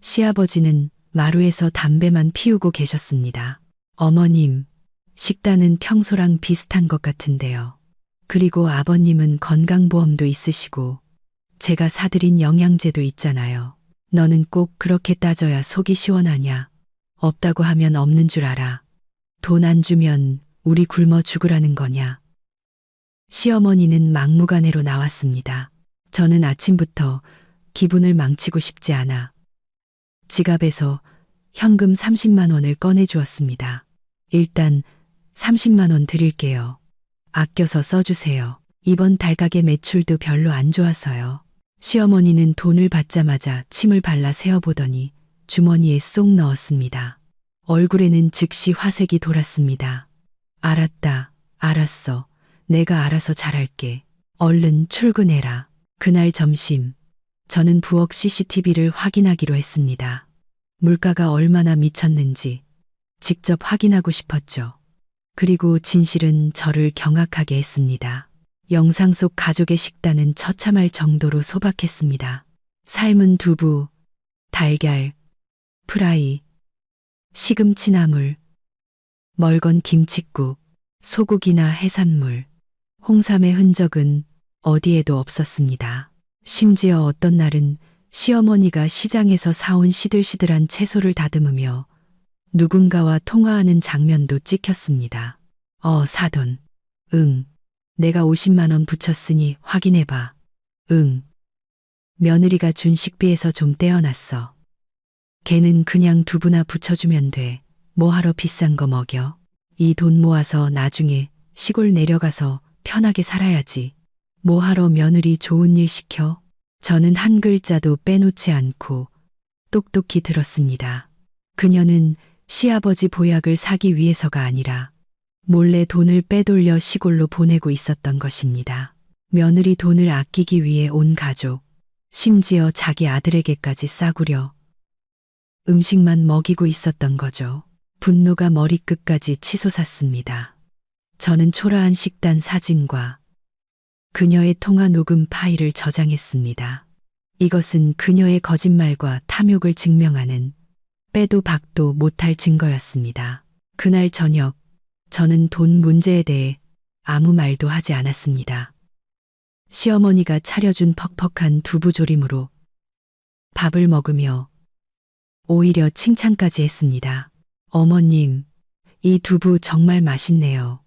시아버지는 마루에서 담배만 피우고 계셨습니다. 어머님, 식단은 평소랑 비슷한 것 같은데요. 그리고 아버님은 건강보험도 있으시고 제가 사드린 영양제도 있잖아요. 너는 꼭 그렇게 따져야 속이 시원하냐? 없다고 하면 없는 줄 알아. 돈 안 주면 우리 굶어 죽으라는 거냐? 시어머니는 막무가내로 나왔습니다. 저는 아침부터 기분을 망치고 싶지 않아 지갑에서 현금 30만 원을 꺼내 주었습니다. 일단 30만 원 드릴게요. 아껴서 써주세요. 이번 달 가게 매출도 별로 안 좋아서요. 시어머니는 돈을 받자마자 침을 발라 세어보더니 주머니에 쏙 넣었습니다. 얼굴에는 즉시 화색이 돌았습니다. 알았다, 알았어. 내가 알아서 잘할게. 얼른 출근해라. 그날 점심, 저는 부엌 CCTV를 확인하기로 했습니다. 물가가 얼마나 미쳤는지 직접 확인하고 싶었죠. 그리고 진실은 저를 경악하게 했습니다. 영상 속 가족의 식단은 처참할 정도로 소박했습니다. 삶은 두부, 달걀, 프라이, 시금치 나물, 멀건 김칫국, 소고기나 해산물, 홍삼의 흔적은 어디에도 없었습니다. 심지어 어떤 날은 시어머니가 시장에서 사온 시들시들한 채소를 다듬으며 누군가와 통화하는 장면도 찍혔습니다. 사돈. 응. 내가 50만 원 붙였으니 확인해봐. 응. 며느리가 준 식비에서 좀 떼어놨어. 걔는 그냥 두부나 붙여주면 돼. 뭐하러 비싼 거 먹여. 이 돈 모아서 나중에 시골 내려가서 편하게 살아야지. 뭐하러 며느리 좋은 일 시켜? 저는 한 글자도 빼놓지 않고 똑똑히 들었습니다. 그녀는 시아버지 보약을 사기 위해서가 아니라 몰래 돈을 빼돌려 시골로 보내고 있었던 것입니다. 며느리 돈을 아끼기 위해 온 가족, 심지어 자기 아들에게까지 싸구려 음식만 먹이고 있었던 거죠. 분노가 머리끝까지 치솟았습니다. 저는 초라한 식단 사진과 그녀의 통화 녹음 파일을 저장했습니다. 이것은 그녀의 거짓말과 탐욕을 증명하는 빼도 박도 못할 증거였습니다. 그날 저녁, 저는 돈 문제에 대해 아무 말도 하지 않았습니다. 시어머니가 차려준 퍽퍽한 두부조림으로 밥을 먹으며 오히려 칭찬까지 했습니다. 어머님, 이 두부 정말 맛있네요.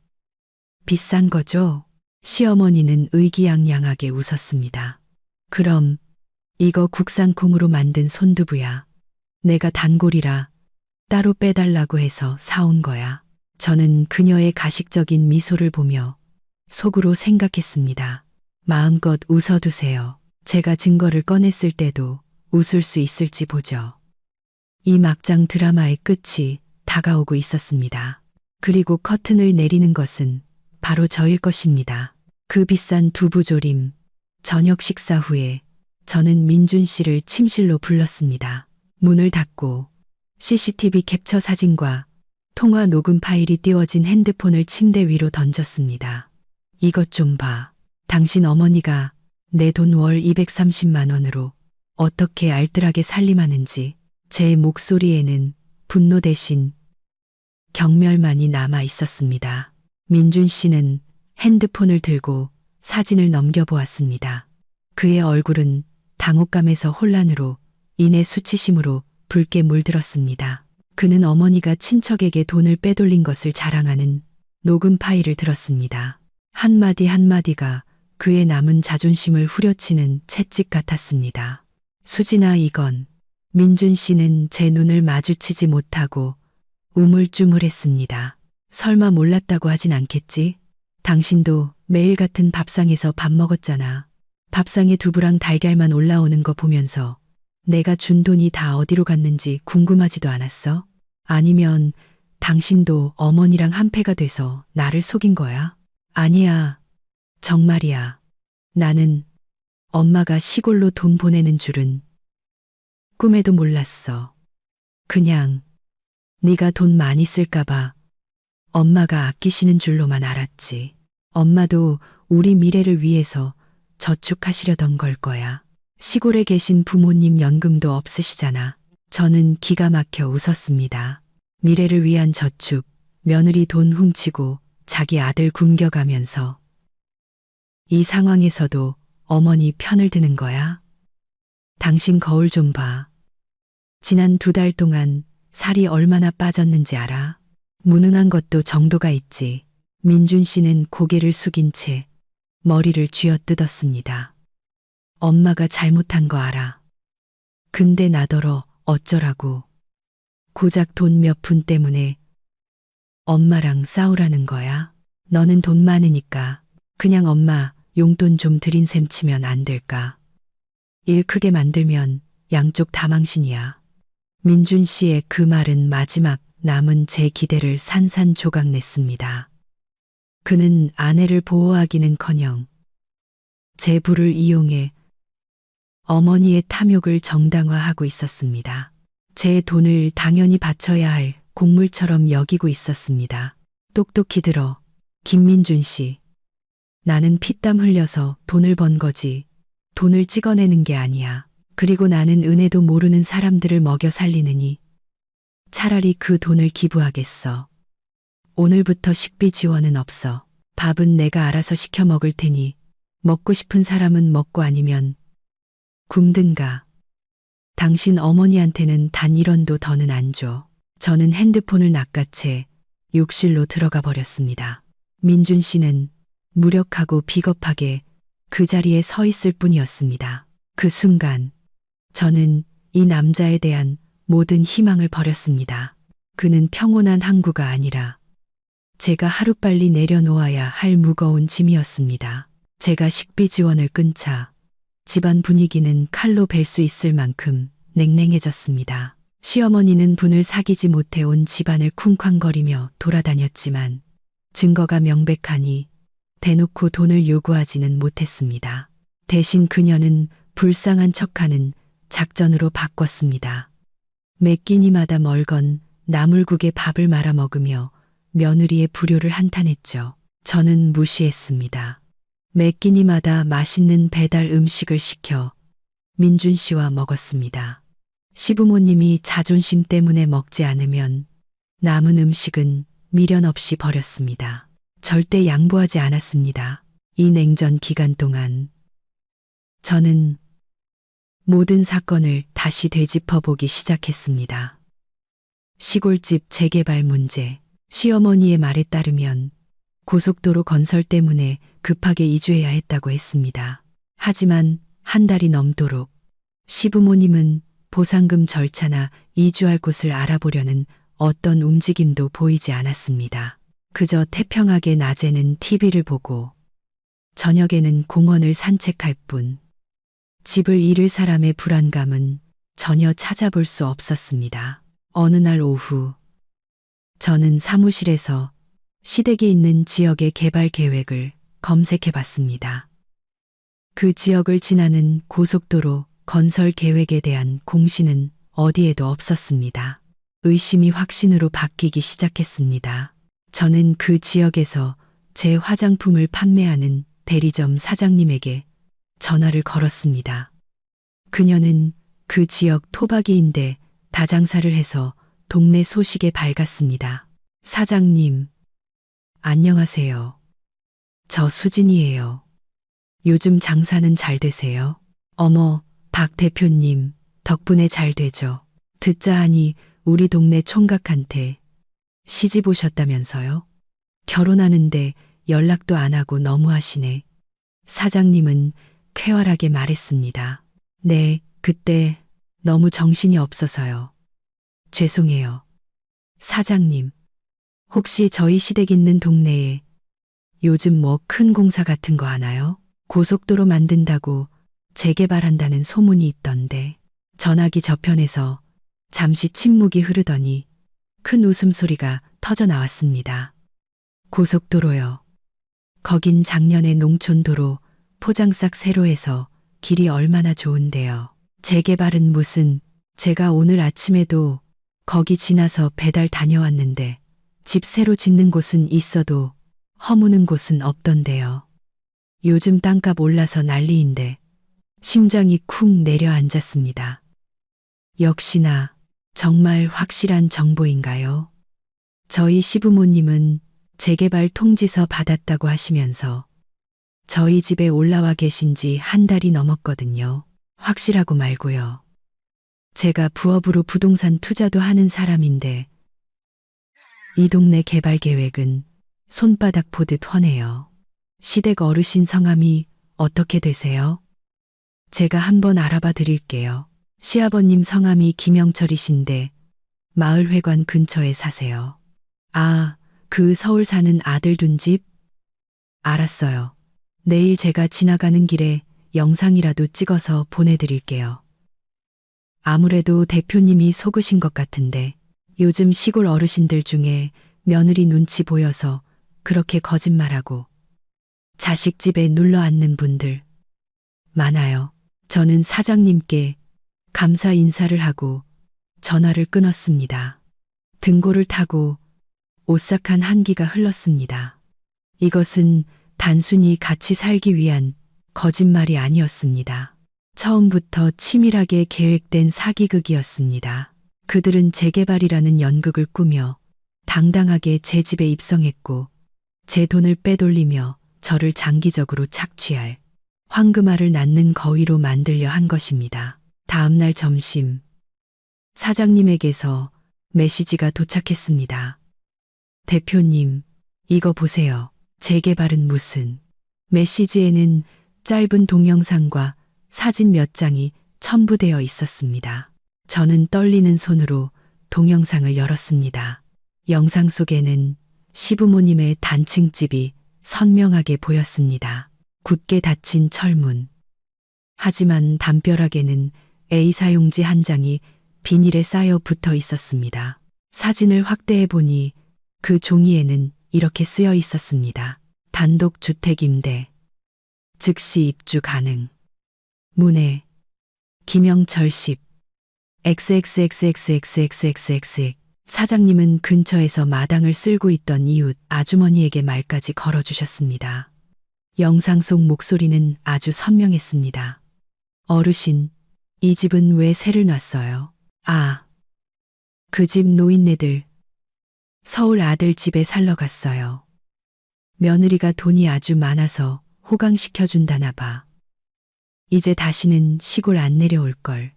비싼 거죠? 시어머니는 의기양양하게 웃었습니다. 그럼 이거 국산 콩으로 만든 손두부야. 내가 단골이라 따로 빼달라고 해서 사온 거야. 저는 그녀의 가식적인 미소를 보며 속으로 생각했습니다. 마음껏 웃어두세요. 제가 증거를 꺼냈을 때도 웃을 수 있을지 보죠. 이 막장 드라마의 끝이 다가오고 있었습니다. 그리고 커튼을 내리는 것은 바로 저일 것입니다. 그 비싼 두부조림, 저녁 식사 후에 저는 민준 씨를 침실로 불렀습니다. 문을 닫고 CCTV 캡처 사진과 통화 녹음 파일이 띄워진 핸드폰을 침대 위로 던졌습니다. 이것 좀 봐. 당신 어머니가 내 돈 월 230만 원으로 어떻게 알뜰하게 살림하는지. 제 목소리에는 분노 대신 경멸만이 남아 있었습니다. 민준 씨는 핸드폰을 들고 사진을 넘겨보았습니다. 그의 얼굴은 당혹감에서 혼란으로 인해 수치심으로 붉게 물들었습니다. 그는 어머니가 친척에게 돈을 빼돌린 것을 자랑하는 녹음 파일을 들었습니다. 한마디 한마디가 그의 남은 자존심을 후려치는 채찍 같았습니다. 수진아, 이건. 민준 씨는 제 눈을 마주치지 못하고 우물쭈물했습니다. 설마 몰랐다고 하진 않겠지? 당신도 매일 같은 밥상에서 밥 먹었잖아. 밥상에 두부랑 달걀만 올라오는 거 보면서 내가 준 돈이 다 어디로 갔는지 궁금하지도 않았어? 아니면 당신도 어머니랑 한패가 돼서 나를 속인 거야? 아니야. 정말이야. 나는 엄마가 시골로 돈 보내는 줄은 꿈에도 몰랐어. 그냥 네가 돈 많이 쓸까봐 엄마가 아끼시는 줄로만 알았지. 엄마도 우리 미래를 위해서 저축하시려던 걸 거야. 시골에 계신 부모님 연금도 없으시잖아. 저는 기가 막혀 웃었습니다. 미래를 위한 저축, 며느리 돈 훔치고 자기 아들 굶겨가면서 이 상황에서도 어머니 편을 드는 거야? 당신 거울 좀 봐. 지난 2달 동안 살이 얼마나 빠졌는지 알아? 무능한 것도 정도가 있지. 민준 씨는 고개를 숙인 채 머리를 쥐어뜯었습니다. 엄마가 잘못한 거 알아. 근데 나더러 어쩌라고. 고작 돈 몇 푼 때문에 엄마랑 싸우라는 거야? 너는 돈 많으니까 그냥 엄마 용돈 좀 드린 셈 치면 안 될까? 일 크게 만들면 양쪽 다 망신이야. 민준 씨의 그 말은 마지막 남은 제 기대를 산산조각 냈습니다. 그는 아내를 보호하기는커녕 제 부를 이용해 어머니의 탐욕을 정당화하고 있었습니다. 제 돈을 당연히 바쳐야 할 곡물처럼 여기고 있었습니다. 똑똑히 들어, 김민준 씨. 나는 피땀 흘려서 돈을 번 거지. 돈을 찍어내는 게 아니야. 그리고 나는 은혜도 모르는 사람들을 먹여 살리느니 차라리 그 돈을 기부하겠어. 오늘부터 식비 지원은 없어. 밥은 내가 알아서 시켜 먹을 테니 먹고 싶은 사람은 먹고 아니면 굶든가. 당신 어머니한테는 단 1원도 더는 안 줘. 저는 핸드폰을 낚아채 욕실로 들어가 버렸습니다. 민준 씨는 무력하고 비겁하게 그 자리에 서 있을 뿐이었습니다. 그 순간 저는 이 남자에 대한 모든 희망을 버렸습니다. 그는 평온한 항구가 아니라 제가 하루빨리 내려놓아야 할 무거운 짐이었습니다. 제가 식비 지원을 끊자 집안 분위기는 칼로 벨 수 있을 만큼 냉랭해졌습니다. 시어머니는 분을 사귀지 못해 온 집안을 쿵쾅거리며 돌아다녔지만 증거가 명백하니 대놓고 돈을 요구하지는 못했습니다. 대신 그녀는 불쌍한 척하는 작전으로 바꿨습니다. 매 끼니마다 멀건 나물국에 밥을 말아 먹으며 며느리의 불효를 한탄했죠. 저는 무시했습니다. 매 끼니마다 맛있는 배달 음식을 시켜 민준 씨와 먹었습니다. 시부모님이 자존심 때문에 먹지 않으면 남은 음식은 미련 없이 버렸습니다. 절대 양보하지 않았습니다. 이 냉전 기간 동안 저는 모든 사건을 다시 되짚어 보기 시작했습니다. 시골집 재개발 문제, 시어머니의 말에 따르면 고속도로 건설 때문에 급하게 이주해야 했다고 했습니다. 하지만 한 달이 넘도록 시부모님은 보상금 절차나 이주할 곳을 알아보려는 어떤 움직임도 보이지 않았습니다. 그저 태평하게 낮에는 TV를 보고 저녁에는 공원을 산책할 뿐 집을 잃을 사람의 불안감은 전혀 찾아볼 수 없었습니다. 어느 날 오후 저는 사무실에서 시댁이 있는 지역의 개발 계획을 검색해 봤습니다. 그 지역을 지나는 고속도로 건설 계획에 대한 공시는 어디에도 없었습니다. 의심이 확신으로 바뀌기 시작했습니다. 저는 그 지역에서 제 화장품을 판매하는 대리점 사장님에게 전화를 걸었습니다. 그녀는 그 지역 토박이인데 다장사를 해서 동네 소식에 밝았습니다. 사장님, 안녕하세요. 저 수진이에요. 요즘 장사는 잘 되세요? 어머, 박 대표님, 덕분에 잘 되죠. 듣자 하니 우리 동네 총각한테 시집 오셨다면서요? 결혼하는데 연락도 안 하고 너무하시네. 사장님은 쾌활하게 말했습니다. 네, 그때 너무 정신이 없어서요. 죄송해요. 사장님, 혹시 저희 시댁 있는 동네에 요즘 뭐 큰 공사 같은 거 하나요? 고속도로 만든다고 재개발한다는 소문이 있던데. 전화기 저편에서 잠시 침묵이 흐르더니 큰 웃음소리가 터져 나왔습니다. 고속도로요. 거긴 작년에 농촌도로 포장싹 새로 해서 길이 얼마나 좋은데요. 재개발은 무슨, 제가 오늘 아침에도 거기 지나서 배달 다녀왔는데 집 새로 짓는 곳은 있어도 허무는 곳은 없던데요. 요즘 땅값 올라서 난리인데 심장이 쿵 내려앉았습니다. 역시나 정말 확실한 정보인가요? 저희 시부모님은 재개발 통지서 받았다고 하시면서 저희 집에 올라와 계신 지 한 달이 넘었거든요. 확실하고 말고요. 제가 부업으로 부동산 투자도 하는 사람인데 이 동네 개발 계획은 손바닥 보듯 훤해요. 시댁 어르신 성함이 어떻게 되세요? 제가 한번 알아봐 드릴게요. 시아버님 성함이 김영철이신데 마을회관 근처에 사세요. 아, 그 서울 사는 아들 둔 집? 알았어요. 내일 제가 지나가는 길에 영상이라도 찍어서 보내드릴게요. 아무래도 대표님이 속으신 것 같은데 요즘 시골 어르신들 중에 며느리 눈치 보여서 그렇게 거짓말하고 자식 집에 눌러 앉는 분들 많아요. 저는 사장님께 감사 인사를 하고 전화를 끊었습니다. 등골을 타고 오싹한 한기가 흘렀습니다. 이것은 단순히 같이 살기 위한 거짓말이 아니었습니다. 처음부터 치밀하게 계획된 사기극이었습니다. 그들은 재개발이라는 연극을 꾸며 당당하게 제 집에 입성했고 제 돈을 빼돌리며 저를 장기적으로 착취할 황금알을 낳는 거위로 만들려 한 것입니다. 다음 날 점심 사장님에게서 메시지가 도착했습니다. 대표님, 이거 보세요. 재개발은 무슨. 메시지에는 짧은 동영상과 사진 몇 장이 첨부되어 있었습니다. 저는 떨리는 손으로 동영상을 열었습니다. 영상 속에는 시부모님의 단층집이 선명하게 보였습니다. 굳게 닫힌 철문. 하지만 담벼락에는 A사용지 한 장이 비닐에 쌓여 붙어 있었습니다. 사진을 확대해 보니 그 종이에는 이렇게 쓰여 있었습니다. 단독 주택 임대. 즉시 입주 가능. 문의. 김영철 10. XXXXXXXX. 사장님은 근처에서 마당을 쓸고 있던 이웃 아주머니에게 말까지 걸어주셨습니다. 영상 속 목소리는 아주 선명했습니다. 어르신, 이 집은 왜 새를 놨어요? 아, 그 집 노인네들. 서울 아들 집에 살러 갔어요. 며느리가 돈이 아주 많아서 호강시켜준다나 봐. 이제 다시는 시골 안 내려올 걸.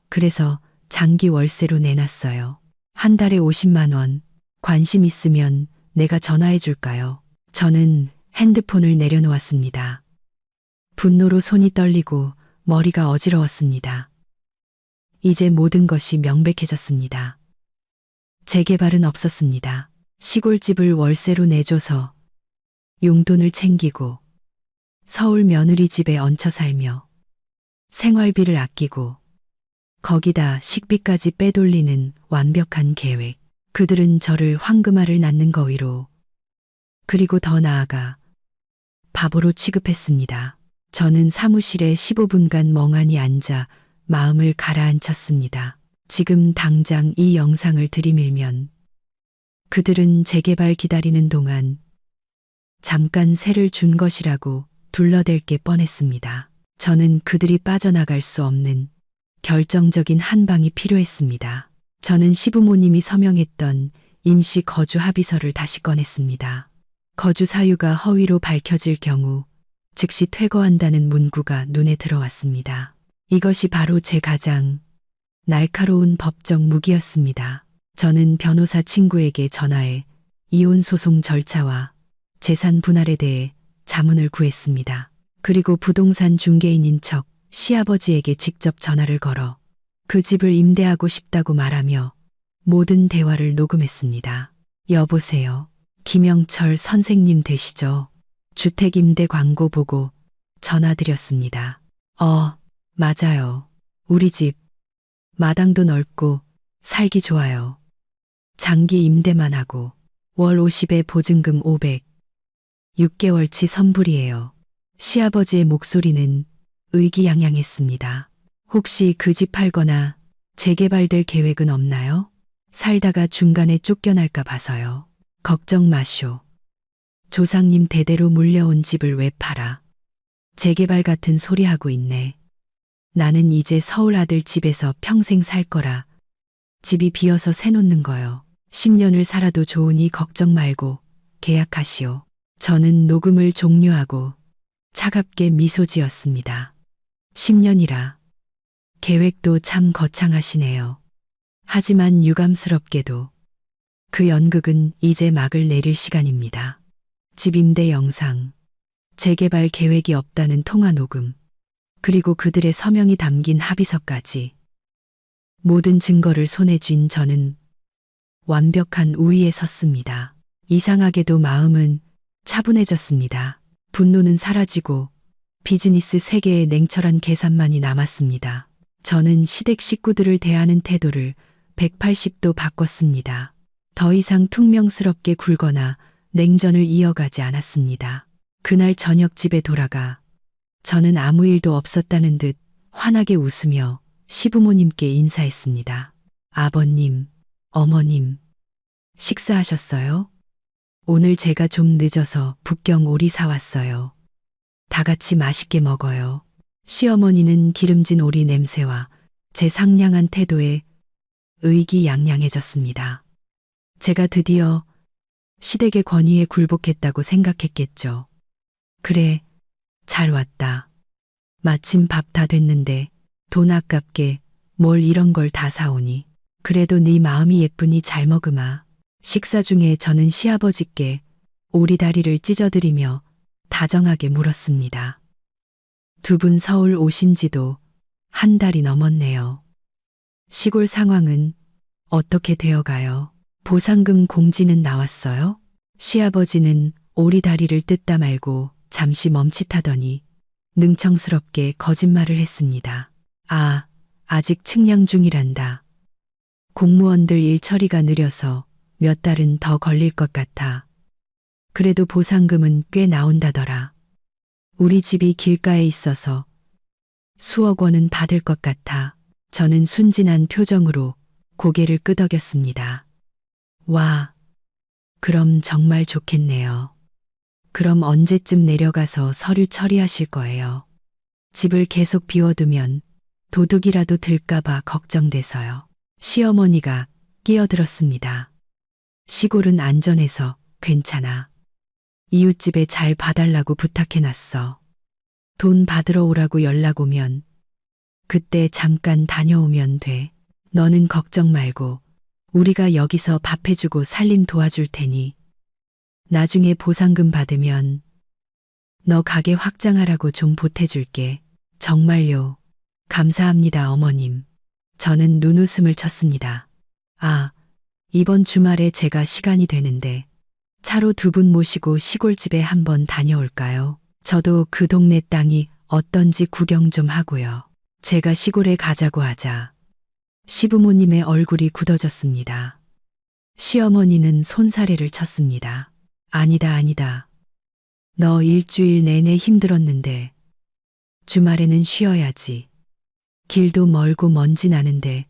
그래서 장기 월세로 내놨어요. 한 달에 50만 원. 관심 있으면 내가 전화해 줄까요? 저는 핸드폰을 내려놓았습니다. 분노로 손이 떨리고 머리가 어지러웠습니다. 이제 모든 것이 명백해졌습니다. 재개발은 없었습니다. 시골집을 월세로 내줘서 용돈을 챙기고 서울 며느리 집에 얹혀 살며 생활비를 아끼고 거기다 식비까지 빼돌리는 완벽한 계획. 그들은 저를 황금알을 낳는 거위로 그리고 더 나아가 바보로 취급했습니다. 저는 사무실에 15분간 멍하니 앉아 마음을 가라앉혔습니다. 지금 당장 이 영상을 들이밀면 그들은 재개발 기다리는 동안 잠깐 새를 준 것이라고 둘러댈 게 뻔했습니다. 저는 그들이 빠져나갈 수 없는 결정적인 한 방이 필요했습니다. 저는 시부모님이 서명했던 임시 거주 합의서를 다시 꺼냈습니다. 거주 사유가 허위로 밝혀질 경우 즉시 퇴거한다는 문구가 눈에 들어왔습니다. 이것이 바로 제 가장 날카로운 법적 무기였습니다. 저는 변호사 친구에게 전화해 이혼 소송 절차와 재산 분할에 대해 자문을 구했습니다. 그리고 부동산 중개인인 척 시아버지에게 직접 전화를 걸어 그 집을 임대하고 싶다고 말하며 모든 대화를 녹음했습니다. 여보세요. 김영철 선생님 되시죠? 주택 임대 광고 보고 전화드렸습니다. 맞아요. 우리 집 마당도 넓고 살기 좋아요. 장기 임대만 하고 월 50에 보증금 500. 6개월치 선불이에요. 시아버지의 목소리는 의기양양했습니다. 혹시 그 집 팔거나 재개발될 계획은 없나요? 살다가 중간에 쫓겨날까 봐서요. 걱정 마쇼. 조상님 대대로 물려온 집을 왜 팔아? 재개발 같은 소리 하고 있네. 나는 이제 서울 아들 집에서 평생 살 거라. 집이 비어서 새 놓는 거요. 10년을 살아도 좋으니 걱정 말고 계약하시오. 저는 녹음을 종료하고 차갑게 미소 지었습니다. 10년이라. 계획도 참 거창하시네요. 하지만 유감스럽게도 그 연극은 이제 막을 내릴 시간입니다. 집 임대 영상. 재개발 계획이 없다는 통화 녹음, 그리고 그들의 서명이 담긴 합의서까지. 모든 증거를 손에 쥔 저는 완벽한 우위에 섰습니다. 이상하게도 마음은 차분해졌습니다. 분노는 사라지고 비즈니스 세계의 냉철한 계산만이 남았습니다. 저는 시댁 식구들을 대하는 태도를 180도 바꿨습니다. 더 이상 퉁명스럽게 굴거나 냉전을 이어가지 않았습니다. 그날 저녁 집에 돌아가 저는 아무 일도 없었다는 듯 환하게 웃으며 시부모님께 인사했습니다. 아버님, 어머님, 식사하셨어요? 오늘 제가 좀 늦어서 북경 오리 사왔어요. 다 같이 맛있게 먹어요. 시어머니는 기름진 오리 냄새와 제 상냥한 태도에 의기양양해졌습니다. 제가 드디어 시댁의 권위에 굴복했다고 생각했겠죠. 그래, 잘 왔다. 마침 밥 다 됐는데 돈 아깝게 뭘 이런 걸 다 사오니. 그래도 네 마음이 예쁘니 잘 먹으마. 식사 중에 저는 시아버지께 오리다리를 찢어드리며 다정하게 물었습니다. 두 분 서울 오신 지도 한 달이 넘었네요. 시골 상황은 어떻게 되어가요? 보상금 공지는 나왔어요? 시아버지는 오리다리를 뜯다 말고 잠시 멈칫하더니 능청스럽게 거짓말을 했습니다. 아, 아직 측량 중이란다. 공무원들 일 처리가 느려서 몇 달은 더 걸릴 것 같아. 그래도 보상금은 꽤 나온다더라. 우리 집이 길가에 있어서 수억 원은 받을 것 같아. 저는 순진한 표정으로 고개를 끄덕였습니다. 와, 그럼 정말 좋겠네요. 그럼 언제쯤 내려가서 서류 처리하실 거예요? 집을 계속 비워두면 도둑이라도 들까봐 걱정돼서요. 시어머니가 끼어들었습니다. 시골은 안전해서 괜찮아. 이웃집에 잘 봐달라고 부탁해놨어. 돈 받으러 오라고 연락 오면 그때 잠깐 다녀오면 돼. 너는 걱정 말고 우리가 여기서 밥 해주고 살림 도와줄 테니 나중에 보상금 받으면 너 가게 확장하라고 좀 보태줄게. 정말요. 감사합니다, 어머님. 저는 눈웃음을 쳤습니다. 아, 이번 주말에 제가 시간이 되는데 차로 두 분 모시고 시골집에 한번 다녀올까요? 저도 그 동네 땅이 어떤지 구경 좀 하고요. 제가 시골에 가자고 하자 시부모님의 얼굴이 굳어졌습니다. 시어머니는 손사래를 쳤습니다. 아니다, 아니다. 너 일주일 내내 힘들었는데 주말에는 쉬어야지. 길도 멀고 먼지 나는데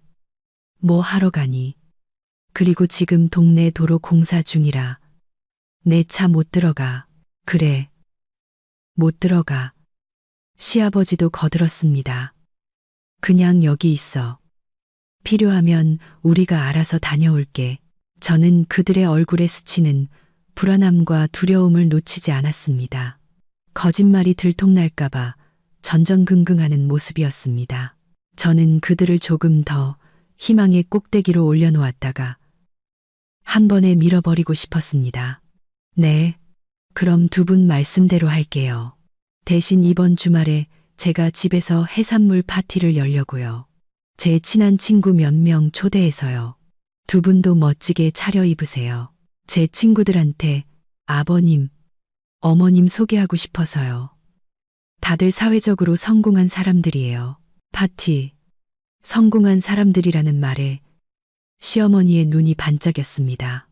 뭐 하러 가니? 그리고 지금 동네 도로 공사 중이라 내 차 못 들어가. 그래, 못 들어가. 시아버지도 거들었습니다. 그냥 여기 있어. 필요하면 우리가 알아서 다녀올게. 저는 그들의 얼굴에 스치는 불안함과 두려움을 놓치지 않았습니다. 거짓말이 들통날까봐 전전긍긍하는 모습이었습니다. 저는 그들을 조금 더 희망의 꼭대기로 올려놓았다가 한 번에 밀어버리고 싶었습니다. 네, 그럼 두 분 말씀대로 할게요. 대신 이번 주말에 제가 집에서 해산물 파티를 열려고요. 제 친한 친구 몇 명 초대해서요. 두 분도 멋지게 차려입으세요. 제 친구들한테 아버님, 어머님 소개하고 싶어서요. 다들 사회적으로 성공한 사람들이에요. 파티, 성공한 사람들이라는 말에 시어머니의 눈이 반짝였습니다.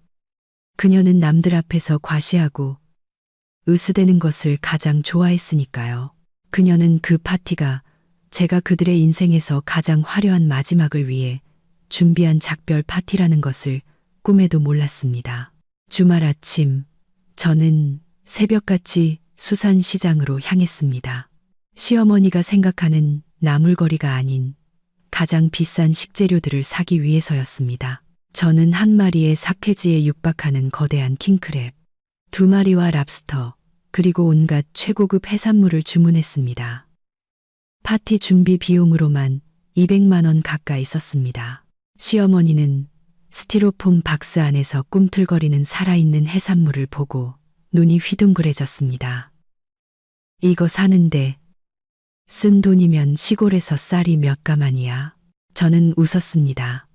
그녀는 남들 앞에서 과시하고 으스대는 것을 가장 좋아했으니까요. 그녀는 그 파티가 제가 그들의 인생에서 가장 화려한 마지막을 위해 준비한 작별 파티라는 것을 꿈에도 몰랐습니다. 주말 아침, 저는 새벽같이 수산시장으로 향했습니다. 시어머니가 생각하는 나물거리가 아닌 가장 비싼 식재료들을 사기 위해서였습니다. 저는 한 마리의 사케지에 육박하는 거대한 킹크랩, 두 마리와 랍스터, 그리고 온갖 최고급 해산물을 주문했습니다. 파티 준비 비용으로만 200만 원 가까이 썼습니다. 시어머니는 스티로폼 박스 안에서 꿈틀거리는 살아있는 해산물을 보고 눈이 휘둥그레졌습니다. 이거 사는데 쓴 돈이면 시골에서 쌀이 몇 가마니야. 저는 웃었습니다.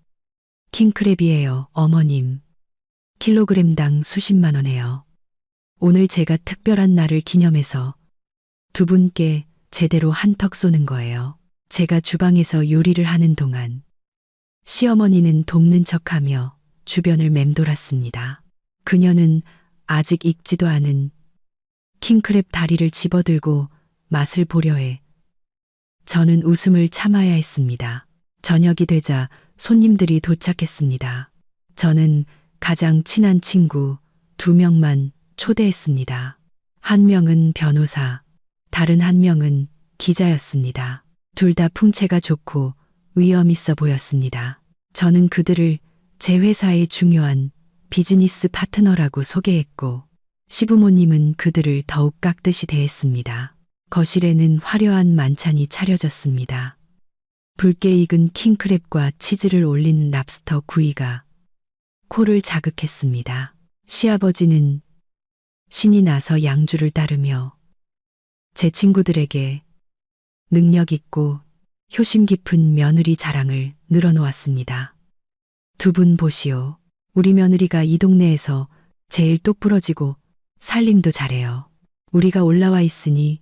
킹크랩이에요, 어머님. 킬로그램당 수십만 원에요. 오늘 제가 특별한 날을 기념해서 두 분께 제대로 한턱 쏘는 거예요. 제가 주방에서 요리를 하는 동안 시어머니는 돕는 척하며 주변을 맴돌았습니다. 그녀는 아직 익지도 않은 킹크랩 다리를 집어들고 맛을 보려 해 저는 웃음을 참아야 했습니다. 저녁이 되자 손님들이 도착했습니다. 저는 가장 친한 친구 2명만 초대했습니다. 한 명은 변호사, 다른 한 명은 기자였습니다. 둘 다 풍채가 좋고 위험 있어 보였습니다. 저는 그들을 제 회사의 중요한 비즈니스 파트너라고 소개했고, 시부모님은 그들을 더욱 깍듯이 대했습니다. 거실에는 화려한 만찬이 차려졌습니다. 붉게 익은 킹크랩과 치즈를 올린 랍스터 구이가 코를 자극했습니다. 시아버지는 신이 나서 양주를 따르며 제 친구들에게 능력 있고 효심 깊은 며느리 자랑을 늘어놓았습니다. 두 분 보시오. 우리 며느리가 이 동네에서 제일 똑부러지고 살림도 잘해요. 우리가 올라와 있으니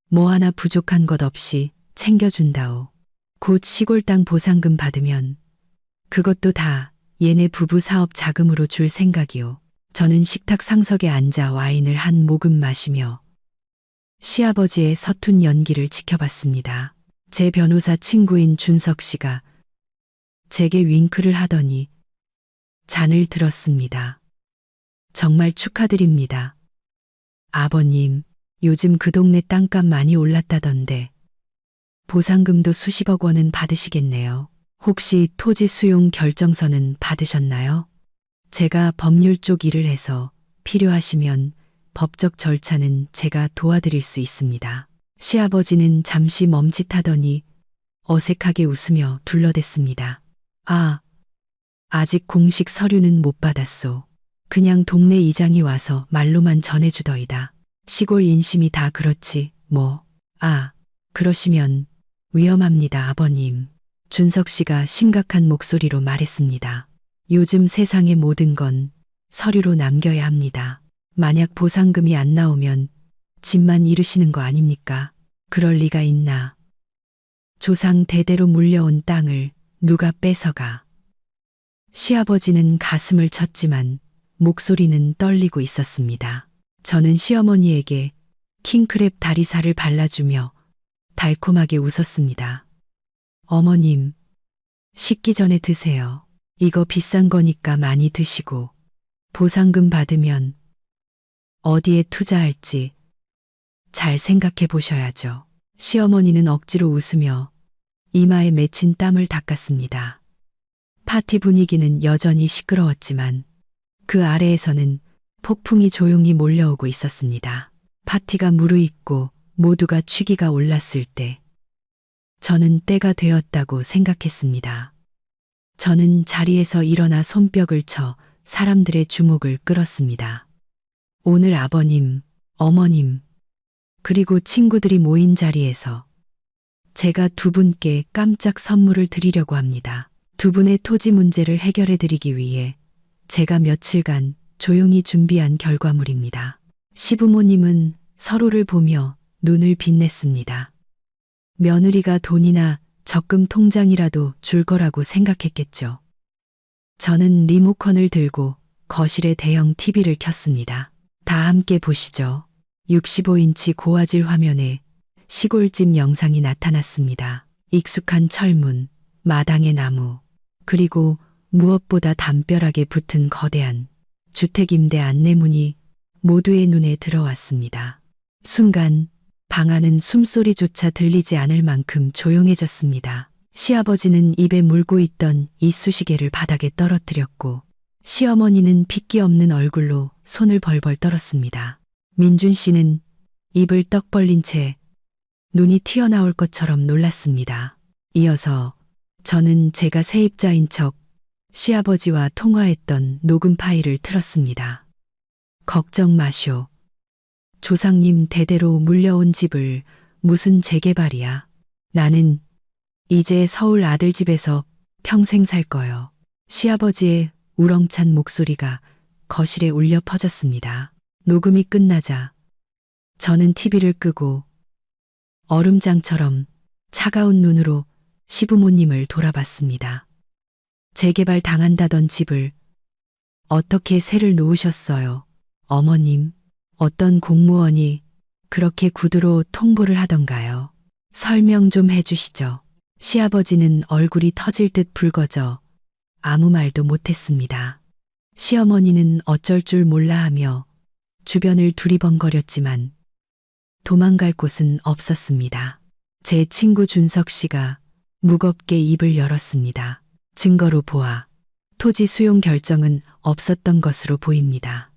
뭐 하나 부족한 것 없이 챙겨준다오. 곧 시골 땅 보상금 받으면 그것도 다 얘네 부부 사업 자금으로 줄 생각이오. 저는 식탁 상석에 앉아 와인을 한 모금 마시며 시아버지의 서툰 연기를 지켜봤습니다. 제 변호사 친구인 준석 씨가 제게 윙크를 하더니 잔을 들었습니다. 정말 축하드립니다. 아버님, 요즘 그 동네 땅값 많이 올랐다던데 보상금도 수십억 원은 받으시겠네요. 혹시 토지 수용 결정서는 받으셨나요? 제가 법률 쪽 일을 해서 필요하시면 법적 절차는 제가 도와드릴 수 있습니다. 시아버지는 잠시 멈칫하더니 어색하게 웃으며 둘러댔습니다. 아직 공식 서류는 못 받았소. 그냥 동네 이장이 와서 말로만 전해주더이다. 시골 인심이 다 그렇지 뭐. 그러시면 위험합니다, 아버님. 준석 씨가 심각한 목소리로 말했습니다. 요즘 세상의 모든 건 서류로 남겨야 합니다. 만약 보상금이 안 나오면 집만 잃으시는 거 아닙니까? 그럴 리가 있나. 조상 대대로 물려온 땅을 누가 뺏어가. 시아버지는 가슴을 쳤지만 목소리는 떨리고 있었습니다. 저는 시어머니에게 킹크랩 다리살을 발라주며 달콤하게 웃었습니다. 어머님, 식기 전에 드세요. 이거 비싼 거니까 많이 드시고 보상금 받으면 어디에 투자할지 잘 생각해 보셔야죠. 시어머니는 억지로 웃으며 이마에 맺힌 땀을 닦았습니다. 파티 분위기는 여전히 시끄러웠지만 그 아래에서는 폭풍이 조용히 몰려오고 있었습니다. 파티가 무르익고 모두가 취기가 올랐을 때 저는 때가 되었다고 생각했습니다. 저는 자리에서 일어나 손뼉을 쳐 사람들의 주목을 끌었습니다. 오늘 아버님, 어머님, 그리고 친구들이 모인 자리에서 제가 두 분께 깜짝 선물을 드리려고 합니다. 두 분의 토지 문제를 해결해 드리기 위해 제가 며칠간 조용히 준비한 결과물입니다. 시부모님은 서로를 보며 눈을 빛냈습니다. 며느리가 돈이나 적금 통장이라도 줄 거라고 생각했겠죠. 저는 리모컨을 들고 거실에 대형 TV를 켰습니다. 다 함께 보시죠. 65인치 고화질 화면에 시골집 영상이 나타났습니다. 익숙한 철문, 마당의 나무, 그리고 무엇보다 담벼락에 붙은 거대한 주택 임대 안내문이 모두의 눈에 들어왔습니다. 순간 방 안은 숨소리조차 들리지 않을 만큼 조용해졌습니다. 시아버지는 입에 물고 있던 이쑤시개를 바닥에 떨어뜨렸고 시어머니는 핏기 없는 얼굴로 손을 벌벌 떨었습니다. 민준 씨는 입을 떡 벌린 채 눈이 튀어나올 것처럼 놀랐습니다. 이어서 저는 제가 세입자인 척 시아버지와 통화했던 녹음 파일을 틀었습니다. 걱정 마쇼. 조상님 대대로 물려온 집을 무슨 재개발이야. 나는 이제 서울 아들집에서 평생 살 거요. 시아버지의 우렁찬 목소리가 거실에 울려 퍼졌습니다. 녹음이 끝나자 저는 TV를 끄고 얼음장처럼 차가운 눈으로 시부모님을 돌아봤습니다. 재개발 당한다던 집을 어떻게 새를 놓으셨어요? 어머님, 어떤 공무원이 그렇게 구두로 통보를 하던가요? 설명 좀 해주시죠. 시아버지는 얼굴이 터질 듯 붉어져 아무 말도 못했습니다. 시어머니는 어쩔 줄 몰라 하며 주변을 두리번거렸지만 도망갈 곳은 없었습니다. 제 친구 준석 씨가 무겁게 입을 열었습니다. 증거로 보아 토지 수용 결정은 없었던 것으로 보입니다.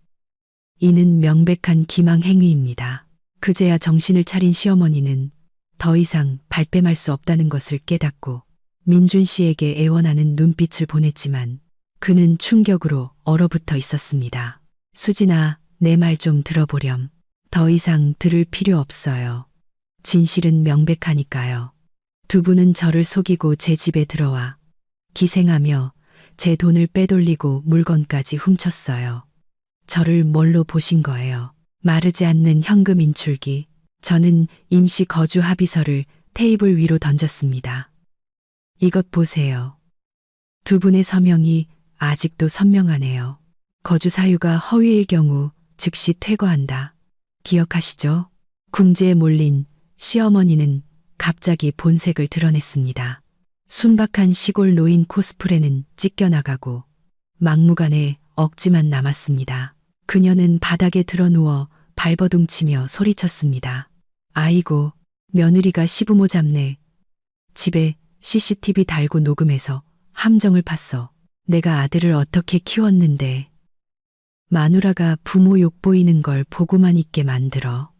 이는 명백한 기망 행위입니다. 그제야 정신을 차린 시어머니는 더 이상 발뺌할 수 없다는 것을 깨닫고 민준 씨에게 애원하는 눈빛을 보냈지만 그는 충격으로 얼어붙어 있었습니다. 수진아, 내 말 좀 들어보렴. 더 이상 들을 필요 없어요. 진실은 명백하니까요. 두 분은 저를 속이고 제 집에 들어와 기생하며 제 돈을 빼돌리고 물건까지 훔쳤어요. 저를 뭘로 보신 거예요? 마르지 않는 현금 인출기. 저는 임시 거주 합의서를 테이블 위로 던졌습니다. 이것 보세요. 두 분의 서명이 아직도 선명하네요. 거주 사유가 허위일 경우 즉시 퇴거한다. 기억하시죠? 궁지에 몰린 시어머니는 갑자기 본색을 드러냈습니다. 순박한 시골 노인 코스프레는 찢겨나가고 막무가내 억지만 남았습니다. 그녀는 바닥에 드러누워 발버둥치며 소리쳤습니다. 아이고, 며느리가 시부모 잡네. 집에 CCTV 달고 녹음해서 함정을 팠어. 내가 아들을 어떻게 키웠는데. 마누라가 부모 욕보이는 걸 보고만 있게 만들어.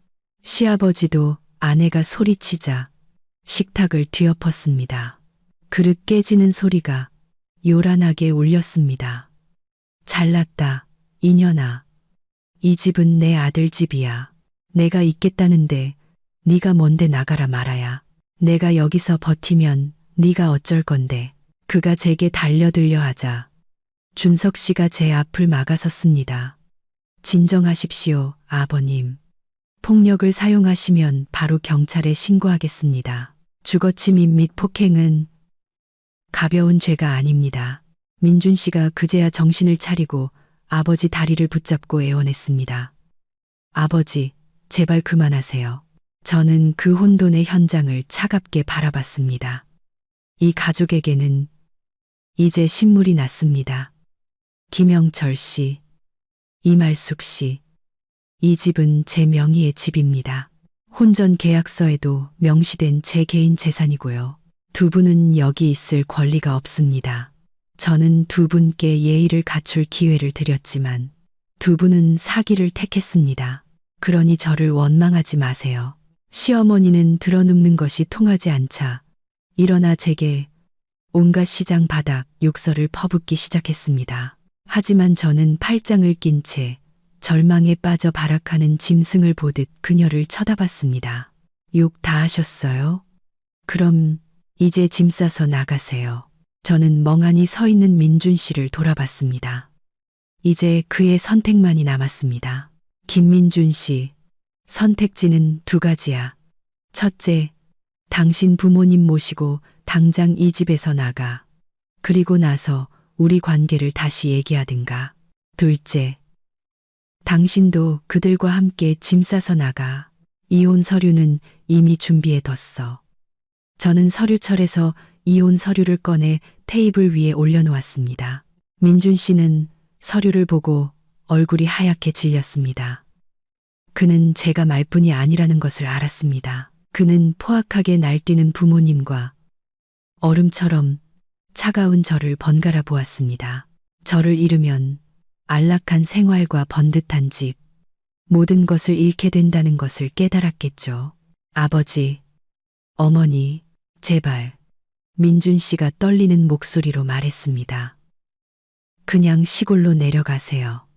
시아버지도 아내가 소리치자 식탁을 뒤엎었습니다. 그릇 깨지는 소리가 요란하게 울렸습니다. 잘났다, 이년아. 이 집은 내 아들 집이야. 내가 있겠다는데 네가 뭔데 나가라 말아야. 내가 여기서 버티면 네가 어쩔 건데. 그가 제게 달려들려 하자 준석 씨가 제 앞을 막아섰습니다. 진정하십시오, 아버님. 폭력을 사용하시면 바로 경찰에 신고하겠습니다. 주거침입 및 폭행은 가벼운 죄가 아닙니다. 민준 씨가 그제야 정신을 차리고 아버지 다리를 붙잡고 애원했습니다. 아버지, 제발 그만하세요. 저는 그 혼돈의 현장을 차갑게 바라봤습니다. 이 가족에게는 이제 신물이 났습니다. 김영철 씨, 이말숙 씨, 이 집은 제 명의의 집입니다. 혼전 계약서에도 명시된 제 개인 재산이고요. 두 분은 여기 있을 권리가 없습니다. 저는 두 분께 예의를 갖출 기회를 드렸지만 두 분은 사기를 택했습니다. 그러니 저를 원망하지 마세요. 시어머니는 드러눕는 것이 통하지 않자 일어나 제게 온갖 시장 바닥 욕설을 퍼붓기 시작했습니다. 하지만 저는 팔짱을 낀 채 절망에 빠져 발악하는 짐승을 보듯 그녀를 쳐다봤습니다. 욕 다 하셨어요? 그럼 이제 짐 싸서 나가세요. 저는 멍하니 서 있는 민준 씨를 돌아봤습니다. 이제 그의 선택만이 남았습니다. 김민준 씨, 선택지는 두 가지야. 첫째, 당신 부모님 모시고 당장 이 집에서 나가. 그리고 나서 우리 관계를 다시 얘기하든가. 둘째, 당신도 그들과 함께 짐 싸서 나가. 이혼 서류는 이미 준비해뒀어. 저는 서류철에서 이혼 서류를 꺼내 테이블 위에 올려놓았습니다. 민준 씨는 서류를 보고 얼굴이 하얗게 질렸습니다. 그는 제가 말뿐이 아니라는 것을 알았습니다. 그는 포악하게 날뛰는 부모님과 얼음처럼 차가운 저를 번갈아 보았습니다. 저를 잃으면 안락한 생활과 번듯한 집, 모든 것을 잃게 된다는 것을 깨달았겠죠. 아버지, 어머니, 제발, 민준 씨가 떨리는 목소리로 말했습니다. 그냥 시골로 내려가세요.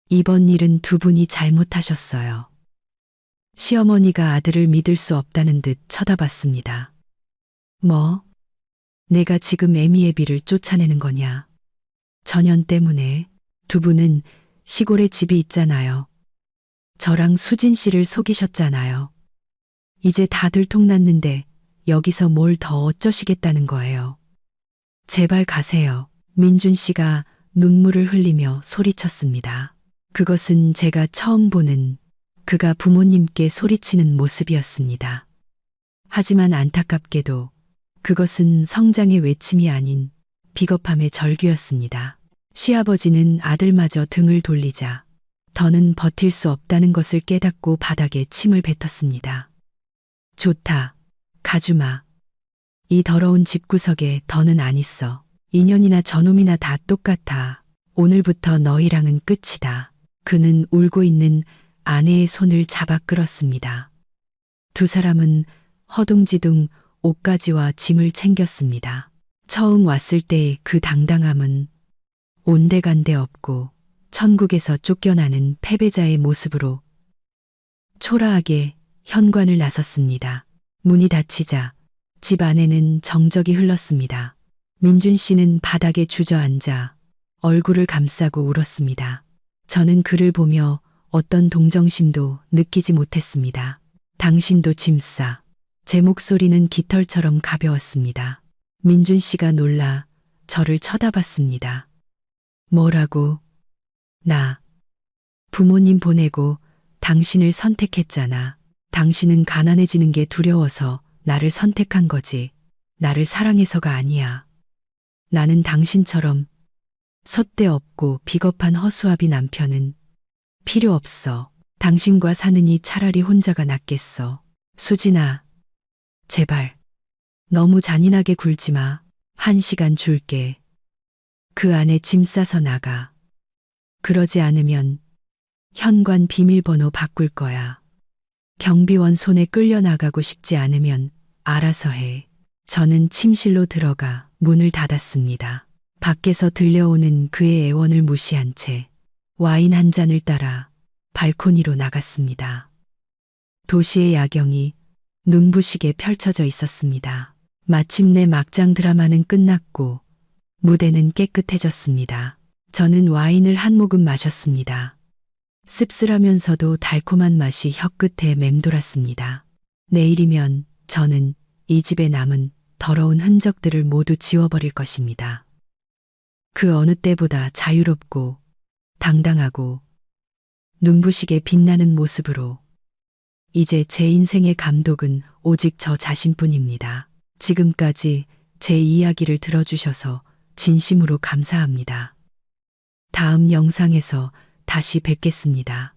이번 일은 두 분이 잘못하셨어요. 시어머니가 아들을 믿을 수 없다는 듯 쳐다봤습니다. 뭐? 내가 지금 애미애비를 쫓아내는 거냐? 전현 때문에 두 분은 시골에 집이 있잖아요. 저랑 수진 씨를 속이셨잖아요. 이제 다 들통났는데 여기서 뭘 더 어쩌시겠다는 거예요. 제발 가세요. 민준 씨가 눈물을 흘리며 소리쳤습니다. 그것은 제가 처음 보는 그가 부모님께 소리치는 모습이었습니다. 하지만 안타깝게도 그것은 성장의 외침이 아닌 비겁함의 절규였습니다. 시아버지는 아들마저 등을 돌리자 더는 버틸 수 없다는 것을 깨닫고 바닥에 침을 뱉었습니다. 좋다. 가주마. 이 더러운 집구석에 더는 안 있어. 인연이나 저놈이나 다 똑같아. 오늘부터 너희랑은 끝이다. 그는 울고 있는 아내의 손을 잡아 끌었습니다. 두 사람은 허둥지둥 옷가지와 짐을 챙겼습니다. 처음 왔을 때의 그 당당함은 온데간데 없고 천국에서 쫓겨나는 패배자의 모습으로 초라하게 현관을 나섰습니다. 문이 닫히자 집 안에는 정적이 흘렀습니다. 민준 씨는 바닥에 주저앉아 얼굴을 감싸고 울었습니다. 저는 그를 보며 어떤 동정심도 느끼지 못했습니다. 당신도 짐싸. 제 목소리는 깃털처럼 가벼웠습니다. 민준 씨가 놀라 저를 쳐다봤습니다. 뭐라고? 나 부모님 보내고 당신을 선택했잖아. 당신은 가난해지는 게 두려워서 나를 선택한 거지. 나를 사랑해서가 아니야. 나는 당신처럼 섣대없고 비겁한 허수아비 남편은 필요 없어. 당신과 사느니 차라리 혼자가 낫겠어. 수진아, 제발. 너무 잔인하게 굴지 마. 1시간 줄게. 그 안에 짐 싸서 나가. 그러지 않으면 현관 비밀번호 바꿀 거야. 경비원 손에 끌려 나가고 싶지 않으면 알아서 해. 저는 침실로 들어가 문을 닫았습니다. 밖에서 들려오는 그의 애원을 무시한 채 와인 한 잔을 따라 발코니로 나갔습니다. 도시의 야경이 눈부시게 펼쳐져 있었습니다. 마침내 막장 드라마는 끝났고 무대는 깨끗해졌습니다. 저는 와인을 한 모금 마셨습니다. 씁쓸하면서도 달콤한 맛이 혀끝에 맴돌았습니다. 내일이면 저는 이 집에 남은 더러운 흔적들을 모두 지워버릴 것입니다. 그 어느 때보다 자유롭고 당당하고 눈부시게 빛나는 모습으로 이제 제 인생의 감독은 오직 저 자신뿐입니다. 지금까지 제 이야기를 들어주셔서 진심으로 감사합니다. 다음 영상에서 다시 뵙겠습니다.